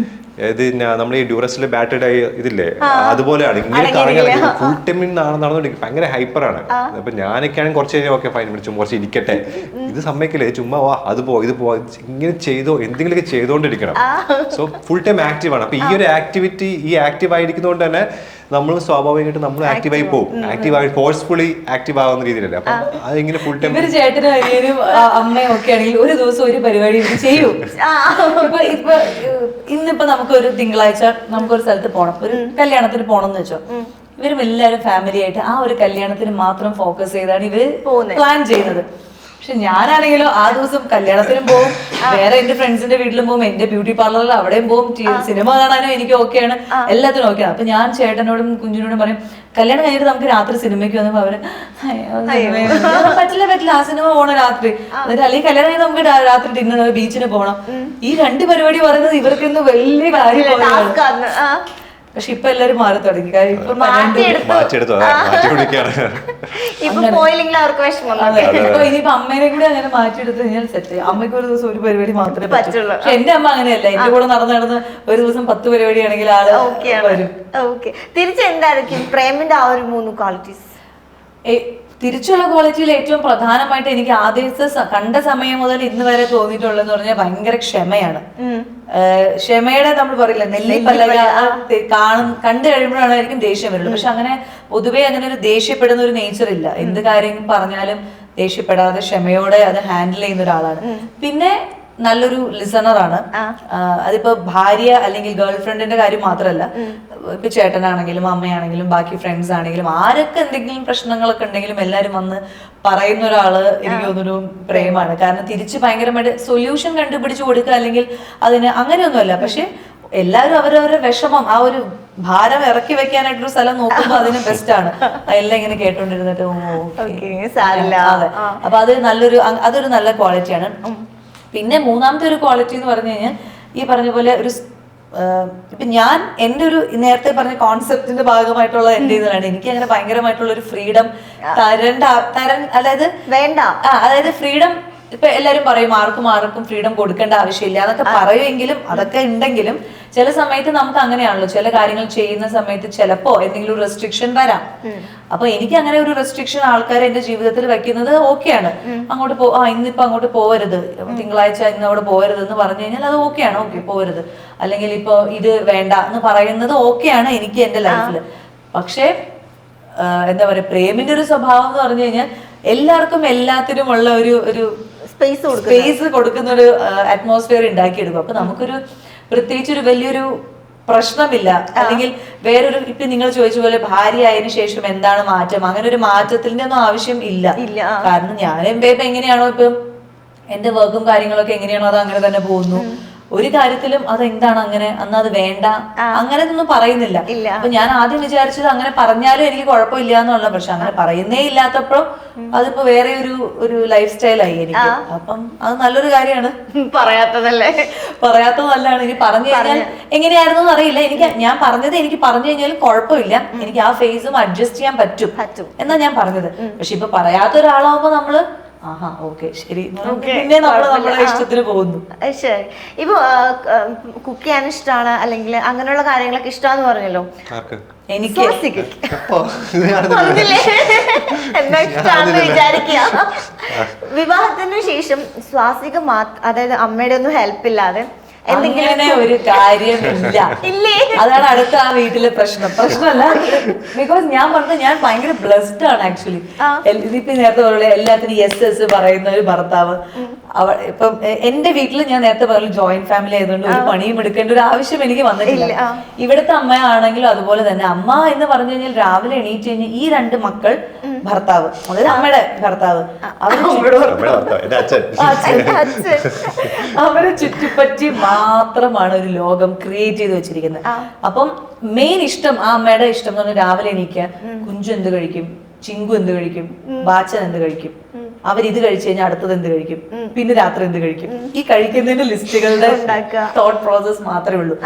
അതായത് നമ്മൾ ഈ ഡ്യൂറസിലെ ബാറ്റഡ് ആയി ഇതില്ലേ, അതുപോലെയാണ്. ഇങ്ങനെ ഫുൾ ടൈമിൽ നടന്നുകൊണ്ടിരിക്കും, ഭയങ്കര ഹൈപ്പറാണ്. അപ്പൊ ഞാനൊക്കെയാണെങ്കിൽ കുറച്ച് കഴിഞ്ഞാൽ ഓക്കെ ഫൈൻ, വിളിച്ചു കുറച്ച് ഇരിക്കട്ടെ, ഇത് സമ്മതിക്കില്ലേ, ചുമ്മാ അത് ഇത് ഇങ്ങനെ ചെയ്തോ, എന്തെങ്കിലുമൊക്കെ ചെയ്തോണ്ടിരിക്കണം. സോ ഫുൾ ടൈം ആക്റ്റീവാണ്. അപ്പൊ ഈ ഒരു ആക്ടിവിറ്റി, ഈ ആക്റ്റീവ് ആയിരിക്കുന്നതുകൊണ്ട് തന്നെ നമ്മൾ സ്വാഭാവികമായിട്ട് നമ്മൾ ആക്റ്റീവായി പോകും, ആക്റ്റീവായി ഫോഴ്സ്ഫുള്ളി ആക്റ്റീവ് ആവുന്ന രീതിയിലല്ലേ. അപ്പൊ അതിങ്ങനെ ഫുൾ ടൈം ചേട്ടനും അനിയനും അമ്മയും ഒക്കെ ആണെങ്കിൽ ഒരു ദിവസം ഒരു പരിപാടി ചെയ്യും. ഇപ്പൊ ഇന്നിപ്പോ നമുക്കൊരു തിങ്കളാഴ്ച നമുക്കൊരു സ്ഥലത്ത് പോകണം, ഒരു കല്യാണത്തിന് പോകണം എന്ന് വെച്ചോ. ഇവരും എല്ലാവരും ഫാമിലി ആയിട്ട് ആ ഒരു കല്യാണത്തിന് മാത്രം ഫോക്കസ് ചെയ്താണ് ഇവര് പ്ലാൻ ചെയ്യുന്നത്. പക്ഷെ ഞാനാണെങ്കിലോ ആ ദിവസം കല്യാണത്തിനും പോകും, വേറെ എന്റെ ഫ്രണ്ട്സിന്റെ വീട്ടിലും പോകും, എന്റെ ബ്യൂട്ടി പാർലറിൽ അവിടെയും പോകും, സിനിമ കാണാനും എനിക്ക് ഓക്കെയാണ്, എല്ലാത്തിനും ഓക്കെയാണ്. അപ്പൊ ഞാൻ ചേട്ടനോടും കുഞ്ഞിനോടും പറയും, കല്യാണം കഴിഞ്ഞിട്ട് നമുക്ക് രാത്രി സിനിമയ്ക്ക് വന്നപ്പോ അവര് പറ്റില്ല, ആ സിനിമ പോകണം രാത്രി, എന്നിട്ട് അല്ലെങ്കിൽ കല്യാണം കഴിഞ്ഞ് നമുക്ക് രാത്രി ഡിന്നർ ബീച്ചിന് പോകണം. ഈ രണ്ട് പരിപാടി പറയുന്നത് ഇവർക്കൊന്നും വലിയ കാര്യമാണ്. പക്ഷെ ഇപ്പൊ എല്ലാരും മാറി തുടങ്ങി. ഇനിയിപ്പോ അമ്മേനെ കൂടി അങ്ങനെ മാറ്റിയെടുത്ത് കഴിഞ്ഞാൽ സെറ്റ്. അമ്മയ്ക്ക് ഒരു ദിവസം ഒരു പരിപാടി മാത്രമേ പറ്റുള്ളൂ. പക്ഷെ എന്റെ അമ്മ അങ്ങനെയല്ല, എന്റെ കൂടെ നടന്ന് ഒരു ദിവസം 10 പരിപാടി ആണെങ്കിൽ ആള് വരും. തിരിച്ചെന്തായിരിക്കും പ്രേമിന്റെ ആ ഒരു 3 ക്വാളിറ്റീസ്? തിരിച്ചുള്ള ക്വാളിറ്റിയിൽ ഏറ്റവും പ്രധാനമായിട്ട് എനിക്ക് ആദ്യത്തെ കണ്ട സമയം മുതൽ ഇന്ന് വരെ തോന്നിയിട്ടുള്ളതെന്ന് പറഞ്ഞാൽ ഭയങ്കര ക്ഷമയാണ്. ക്ഷമയുടെ നമ്മൾ പറയില്ല നെല്ലിപ്പലക കണ്ടു കഴിയുമ്പോഴാണ് ദേഷ്യം വരുള്ളൂ. പക്ഷെ അങ്ങനെ പൊതുവെ അങ്ങനെ ഒരു ദേഷ്യപ്പെടുന്ന ഒരു നേച്ചർ ഇല്ല. എന്ത് കാര്യം പറഞ്ഞാലും ദേഷ്യപ്പെടാതെ ക്ഷമയോടെ അത് ഹാൻഡിൽ ചെയ്യുന്ന ഒരാളാണ്. പിന്നെ നല്ലൊരു ലിസണറാണ്. അതിപ്പോ ഭാര്യ അല്ലെങ്കിൽ ഗേൾ ഫ്രണ്ടിന്റെ കാര്യം മാത്രമല്ല, ഇപ്പൊ ചേട്ടനാണെങ്കിലും അമ്മയാണെങ്കിലും ബാക്കി ഫ്രണ്ട്സ് ആണെങ്കിലും ആരൊക്കെ എന്തെങ്കിലും പ്രശ്നങ്ങളൊക്കെ ഉണ്ടെങ്കിലും എല്ലാരും വന്ന് പറയുന്ന ഒരാള് എനിക്ക് തോന്നുന്നു പ്രേമാണ്. കാരണം തിരിച്ച് ഭയങ്കരമായിട്ട് സൊല്യൂഷൻ കണ്ടുപിടിച്ചു കൊടുക്കുക അല്ലെങ്കിൽ അതിന് അങ്ങനെയൊന്നുമല്ല. പക്ഷെ എല്ലാവരും അവരവരുടെ വിഷമം, ആ ഒരു ഭാരം ഇറക്കി വെക്കാനായിട്ടൊരു സ്ഥലം നോക്കുമ്പോൾ അതിന് ബെസ്റ്റ് ആണ്. എല്ലാം ഇങ്ങനെ കേട്ടോണ്ടിരുന്നിട്ട് അതെ. അപ്പൊ അതൊരു നല്ല ക്വാളിറ്റിയാണ്. പിന്നെ മൂന്നാമത്തെ ഒരു ക്വാളിറ്റി എന്ന് പറഞ്ഞു കഴിഞ്ഞാൽ ഈ പറഞ്ഞ പോലെ ഒരു ഇപ്പൊ ഞാൻ എൻ്റെ ഒരു നേരത്തെ പറഞ്ഞ കോൺസെപ്റ്റിന്റെ ഭാഗമായിട്ടുള്ള എൻ്റെ ഇതാണ്. എനിക്ക് അങ്ങനെ ഭയങ്കരമായിട്ടുള്ള ഒരു ഫ്രീഡം അതായത് ഫ്രീഡം ഇപ്പൊ എല്ലാരും പറയും ആർക്കും ഫ്രീഡം കൊടുക്കേണ്ട ആവശ്യമില്ല എന്നൊക്കെ പറയുമെങ്കിലും അതൊക്കെ ഉണ്ടെങ്കിലും ചില സമയത്ത് നമുക്ക് അങ്ങനെയാണല്ലോ, ചില കാര്യങ്ങൾ ചെയ്യുന്ന സമയത്ത് ചിലപ്പോ എന്തെങ്കിലും ഒരു റെസ്ട്രിക്ഷൻ വരാം. അപ്പൊ എനിക്ക് അങ്ങനെ ഒരു റെസ്ട്രിക്ഷൻ ആൾക്കാർ എന്റെ ജീവിതത്തിൽ വെക്കുന്നത് ഓക്കെയാണ്. അങ്ങോട്ട് ഇന്നിപ്പോ അങ്ങോട്ട് പോവരുത്, തിങ്കളാഴ്ച ഇന്ന് അവിടെ പോവരുത് എന്ന് പറഞ്ഞു കഴിഞ്ഞാൽ അത് ഓക്കെയാണ്, ഓക്കെ പോവരുത്. അല്ലെങ്കിൽ ഇപ്പൊ ഇത് വേണ്ട എന്ന് പറയുന്നത് ഓക്കെയാണ് എനിക്ക് എന്റെ ലൈഫിൽ. പക്ഷെ എന്താ പറയാ, പ്രേമിന്റെ ഒരു സ്വഭാവം എന്ന് പറഞ്ഞു കഴിഞ്ഞാൽ എല്ലാവർക്കും എല്ലാത്തിനും ഉള്ള ഒരു സ്പേസ് കൊടുക്കുന്ന ഒരു അറ്റ്മോസ്ഫിയർ ഉണ്ടാക്കിയെടുക്കും. അപ്പൊ നമുക്കൊരു പ്രത്യേകിച്ച് ഒരു വലിയൊരു പ്രശ്നമില്ല. അല്ലെങ്കിൽ വേറൊരു ഇപ്പൊ നിങ്ങൾ ചോദിച്ച പോലെ ഭാര്യ ആയതിനു ശേഷം എന്താണ് മാറ്റം, അങ്ങനെ ഒരു മാറ്റത്തിന്റെ ഒന്നും ആവശ്യം ഇല്ല. കാരണം ഞാൻ എങ്ങനെയാണോ ഇപ്പം എന്റെ വർക്കും കാര്യങ്ങളൊക്കെ എങ്ങനെയാണോ അത് അങ്ങനെ തന്നെ പോകുന്നു. ഒരു കാര്യത്തിലും അതെന്താണ് അങ്ങനെ അന്ന് അത് വേണ്ട അങ്ങനെ ഒന്നും പറയുന്നില്ല. അപ്പൊ ഞാൻ ആദ്യം വിചാരിച്ചത് അങ്ങനെ പറഞ്ഞാലും എനിക്ക് കുഴപ്പമില്ല എന്നുള്ള, പക്ഷെ അങ്ങനെ പറയുന്നേ ഇല്ലാത്തപ്പോഴും അതിപ്പോ വേറെ ഒരു ലൈഫ് സ്റ്റൈലായി എനിക്ക്. അപ്പം അത് നല്ലൊരു കാര്യമാണ്. പറയാത്തതല്ലാണ്. ഇനി പറഞ്ഞു കഴിഞ്ഞാൽ എങ്ങനെയായിരുന്നു അറിയില്ല. ഞാൻ പറഞ്ഞത് എനിക്ക് പറഞ്ഞു കഴിഞ്ഞാലും കുഴപ്പമില്ല, എനിക്ക് ആ ഫേസും അഡ്ജസ്റ്റ് ചെയ്യാൻ പറ്റും എന്നാ ഞാൻ പറഞ്ഞത്. പക്ഷെ ഇപ്പൊ പറയാത്ത ഒരാളാവുമ്പോ നമ്മള് ശരി പിന്നെ നമ്മളെ ഇഷ്ടത്തിന് പോകുന്നു. ശരി. ഇപ്പൊ കുക്ക് ചെയ്യാൻ ഇഷ്ടമാണ് അല്ലെങ്കിൽ അങ്ങനെയുള്ള കാര്യങ്ങളൊക്കെ ഇഷ്ടമാന്ന് പറഞ്ഞല്ലോ. എനിക്ക് വിവാഹത്തിന് ശേഷം സ്വാസിക അതായത് അമ്മയുടെ ഒന്നും ഹെൽപ്പ് ഇല്ലാതെ അങ്ങനെ ഒരു കാര്യമില്ല. അതാണ് അടുത്ത ആ വീട്ടിലെ പ്രശ്നമല്ല. ബിക്കോസ് ഞാൻ പറഞ്ഞത് ഞാൻ ഭയങ്കര ബ്ലെസ്ഡ് ആണ് ആക്ച്വലി. ഇതിപ്പോ നേരത്തെ പോലെ എല്ലാത്തിനും യെസ് പറയുന്ന ഒരു ഭർത്താവ്. ഇപ്പം എന്റെ വീട്ടിൽ ഞാൻ നേരത്തെ പറഞ്ഞ ജോയിന്റ് ഫാമിലി ആയതുകൊണ്ട് ഒരു പണിയും എടുക്കേണ്ട ഒരു ആവശ്യം എനിക്ക് വന്നിട്ടില്ല. ഇവിടുത്തെ അമ്മയാണെങ്കിലും അതുപോലെ തന്നെ. അമ്മ എന്ന് പറഞ്ഞു കഴിഞ്ഞാൽ രാവിലെ എണീറ്റ് കഴിഞ്ഞാൽ ഈ 2 മക്കൾ, ഭർത്താവ്, അതായത് അമ്മയുടെ ഭർത്താവ്, അവരെ ചുറ്റിപ്പറ്റി മാത്രമാണ് ഒരു ലോകം ക്രിയേറ്റ് ചെയ്ത് വെച്ചിരിക്കുന്നത്. അപ്പം മെയിൻ ഇഷ്ടം, ആ അമ്മയുടെ ഇഷ്ടം എന്ന് പറഞ്ഞാൽ രാവിലെ എണീക്കുക, കുഞ്ചു എന്ത് കഴിക്കും, ചിങ്കു എന്ത് കഴിക്കും, ബാച്ചൻ എന്ത് കഴിക്കും, അവരിത് കഴിച്ചു കഴിഞ്ഞാൽ അടുത്തത് എന്ത് കഴിക്കും, പിന്നെ രാത്രി എന്ത് കഴിക്കും, ഈ കഴിക്കുന്നതിന്റെ ലിസ്റ്റുകളുടെ തോട്ട് പ്രോസസ് മാത്രമേ ഉള്ളൂ.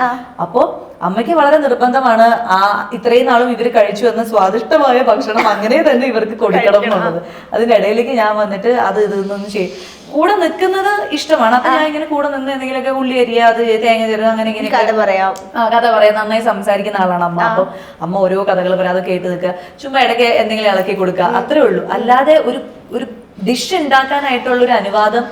അപ്പോ അമ്മയ്ക്ക് വളരെ നിർബന്ധമാണ് ആ ഇത്രയും നാളും ഇവർ കഴിച്ചു വന്ന സ്വാദിഷ്ടമായ ഭക്ഷണം അങ്ങനെ തന്നെ ഇവർക്ക് കൊടുക്കണം എന്നുള്ളത്. അതിന്റെ ഇടയിലേക്ക് ഞാൻ വന്നിട്ട് അത് ഇതൊന്നും ചെയ്യും. കൂടെ നിൽക്കുന്നത് ഇഷ്ടമാണ്. അപ്പൊ ഞാൻ ഇങ്ങനെ കൂടെ നിന്ന് എന്തെങ്കിലുമൊക്കെ ഉള്ളി അരിയ, അത് തേങ്ങ ചേരുക, അങ്ങനെ ഇങ്ങനെ കഥ പറയാം, നന്നായി സംസാരിക്കുന്ന ആളാണ് അമ്മ. അപ്പൊ അമ്മ ഓരോ കഥകൾ പറയാം, അത് കേട്ട് നിൽക്കുക, ചുമ്മാ ഇടയ്ക്ക് എന്തെങ്കിലും ഇളക്കി കൊടുക്കുക, അത്രേ ഉള്ളൂ. അല്ലാതെ ഒരു ഡിഷ് ഉണ്ടാക്കാനായിട്ടുള്ള ഒരു അനുവാദം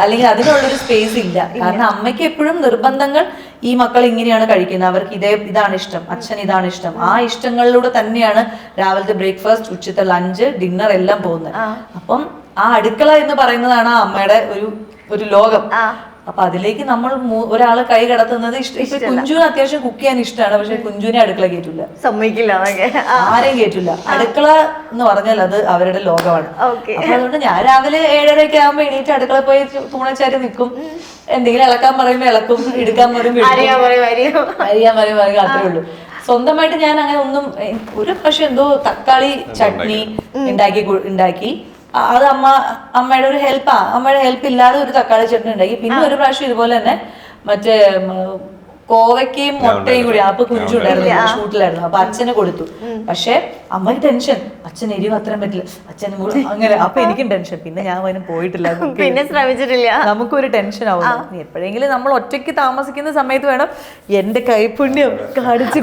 അല്ലെങ്കിൽ അതിനുള്ളൊരു സ്പേസ് ഇല്ല. കാരണം അമ്മയ്ക്ക് എപ്പോഴും നിർബന്ധങ്ങൾ, ഈ മക്കൾ ഇങ്ങനെയാണ് കഴിക്കുന്നത്, അവർക്ക് ഇതാണ് ഇഷ്ടം, അച്ഛൻ ഇതാണ് ഇഷ്ടം. ആ ഇഷ്ടങ്ങളിലൂടെ തന്നെയാണ് രാവിലത്തെ ബ്രേക്ക്ഫാസ്റ്റ്, ഉച്ചത്തെ ലഞ്ച്, ഡിന്നർ എല്ലാം പോകുന്നത്. അപ്പം ആ അടുക്കള എന്ന് പറയുന്നതാണ് ആ അമ്മയുടെ ഒരു ലോകം. അപ്പൊ അതിലേക്ക് നമ്മൾ ഒരാള് കൈ കടത്തുന്നത് ഇപ്പൊ കുഞ്ചുവിന് അത്യാവശ്യം കുക്ക് ചെയ്യാൻ ഇഷ്ടമാണ്. പക്ഷെ കുഞ്ചുവിനെ അടുക്കള കേറ്റില്ല, സമ്മതിക്കില്ല, ആരെയും കേറ്റില്ല. അടുക്കള എന്ന് പറഞ്ഞാൽ അത് അവരുടെ ലോകമാണ്. അപ്പൊ അതുകൊണ്ട് ഞാൻ രാവിലെ 7:30 ആകുമ്പോ എണീറ്റ് അടുക്കള പോയി തൂണച്ചാരി നിൽക്കും. എന്തെങ്കിലും ഇളക്കാൻ പറയുമ്പോ ഇളക്കും, എടുക്കാൻ പറയും, അറിയാൻ പറയും, അത്രേ ഉള്ളൂ. സ്വന്തമായിട്ട് ഞാൻ അങ്ങനെ ഒന്നും. ഒരു പക്ഷെ എന്തോ തക്കാളി ചട്നി ഉണ്ടാക്കി അത് അമ്മയുടെ ഒരു അമ്മയുടെ ഹെൽപ്പ് ഇല്ലാതെ ഒരു തക്കാളി ചട്നി ഉണ്ടാക്കി. പിന്നെ ഒരു പ്രാവശ്യം ഇതുപോലെ തന്നെ മറ്റേ കോവയ്ക്കയും മുട്ടയും കൂടി. അപ്പൊ കുഞ്ചുണ്ടായിരുന്നു, ഷൂട്ടിലായിരുന്നു. അപ്പൊ അച്ഛന് കൊടുത്തു. പക്ഷെ അമ്മയ്ക്ക് ടെൻഷൻ, അച്ഛൻ എരിവ് അത്രയും പറ്റില്ല, അച്ഛന് അങ്ങനെ. അപ്പൊ എനിക്കും ടെൻഷൻ. പിന്നെ ഞാൻ അതിന് പോയിട്ടില്ല, പിന്നെ ശ്രമിച്ചിട്ടില്ല. നമുക്കൊരു ടെൻഷൻ ആവും. എപ്പോഴെങ്കിലും നമ്മൾ ഒറ്റയ്ക്ക് താമസിക്കുന്ന സമയത്ത് വേണം എന്റെ കൈപുണ്യം കാണിച്ച്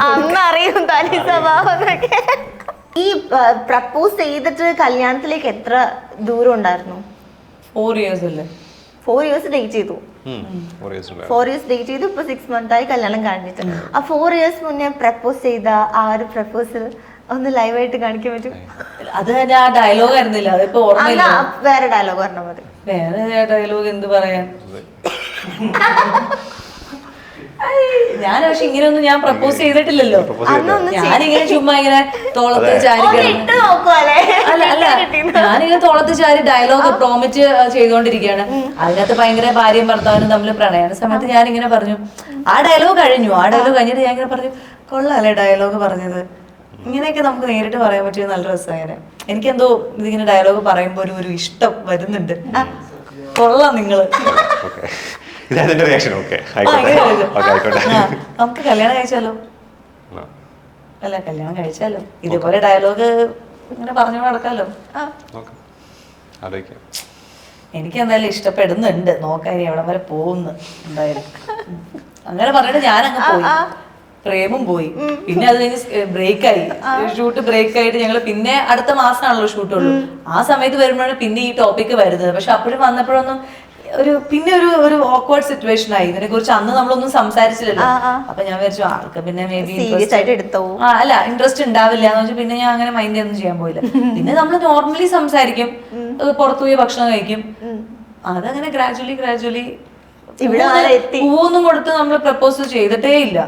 അറിയും തനി സ്വഭാവം. ഈ പ്രപ്പോസ് ചെയ്തിട്ട് കല്യാണത്തിലേക്ക് എത്ര ദൂരം ഉണ്ടായിരുന്നു? 4 years അല്ലേ? 4 years ഡേറ്റ് ചെയ്തു. 4 years ഡേറ്റ് ചെയ്തു. ഇപ്പൊ 6 month ആയി കല്യാണം കഴിഞ്ഞിട്ട്. ആ 4 years മുന്നേ പ്രപ്പോസ് ചെയ്ത ആ ഒരു പ്രപ്പോസൽ ഒന്ന് ലൈവായിട്ട് കാണിക്കാൻ പറ്റും? അത് ഞാൻ ഡയലോഗ് ആയിരുന്നില്ല, അതിപ്പോ ഓർമ്മയില്ല. വേറെ ഡയലോഗ് പറഞ്ഞാൽ മതി. വേറെ ഡയലോഗ് എന്ത് പറയാൻ? ഞാൻ പക്ഷെ ഇങ്ങനെയൊന്നും ഞാൻ പ്രപ്പോസ് ചെയ്തിട്ടില്ലല്ലോ. ഞാനിങ്ങനെ ചുമ്മാ ഇങ്ങനെ തോളത്ത് ചാരി ഞാനിങ്ങനെ തോളത്ത് ചാരി ഡയലോഗ് പ്രോമിറ്റ് ചെയ്തുകൊണ്ടിരിക്കുകയാണ്. അതിനകത്ത് ഭയങ്കര ഭാര്യയും ഭർത്താവിനും തമ്മിൽ പ്രണയാണ് സമയത്ത് ഞാനിങ്ങനെ പറഞ്ഞു. ആ ഡയലോഗ് കഴിഞ്ഞു. ആ ഡയലോഗ് കഴിഞ്ഞിട്ട് ഞാൻ ഇങ്ങനെ പറഞ്ഞു, കൊള്ളാല്ലേ ഡയലോഗ് പറഞ്ഞത്, ഇങ്ങനെയൊക്കെ നമുക്ക് നേരിട്ട് പറയാൻ പറ്റിയ നല്ല രസമാണ്. എനിക്കെന്തോ ഇതിങ്ങനെ ഡയലോഗ് പറയുമ്പോൾ ഒരു ഇഷ്ടം വരുന്നുണ്ട്. കൊള്ളാം നിങ്ങള്. നമുക്ക് കല്യാണം കഴിച്ചാലോ? അല്ല, കല്യാണം കഴിച്ചാലോ? ഇതേപോലെ ഡയലോഗ് ഇങ്ങനെ പറഞ്ഞു നടക്കാലോ. എനിക്ക് എന്തായാലും ഇഷ്ടപ്പെടുന്നുണ്ട്. നോക്കാൻ എവിടെ വരെ പോകുന്നു എന്തായാലും. അങ്ങനെ പറഞ്ഞിട്ട് ഞാനങ്ങ് പോയി. പ്രേമും പോയി. പിന്നെ അത് കഴിഞ്ഞ് ബ്രേക്കായി, ഷൂട്ട് ബ്രേക്കായിട്ട് ഞങ്ങൾ പിന്നെ അടുത്ത മാസമാണല്ലോ ഷൂട്ടുള്ളൂ. ആ സമയത്ത് വരുമ്പോഴാണ് പിന്നെ ഈ ടോപ്പിക്ക് വരുന്നത്. പക്ഷെ അപ്പോഴും വന്നപ്പോഴൊന്നും പിന്നെ ഒരു ഓക്വേർഡ് സിറ്റുവേഷൻ ആയി. ഇതിനെ കുറിച്ച് അന്ന് നമ്മളൊന്നും സംസാരിച്ചില്ലല്ലോ. അപ്പൊ ഞാൻ വിചാരിച്ചു ആൾക്ക് പിന്നെ മേ ബി അല്ല ഇൻട്രസ്റ്റ് ഉണ്ടാവില്ല എന്ന് വെച്ചാൽ പിന്നെ ഞാൻ അങ്ങനെ മൈൻഡ് ഒന്നും ചെയ്യാൻ പോയില്ല. പിന്നെ നമ്മൾ നോർമലി സംസാരിക്കും, പുറത്തുപോയി ഭക്ഷണം കഴിക്കും. അതങ്ങനെ ഗ്രാജുവലി പൂവൊന്നും കൊടുത്ത് നമ്മൾ പ്രപ്പോസ് ചെയ്തിട്ടേ ഇല്ല.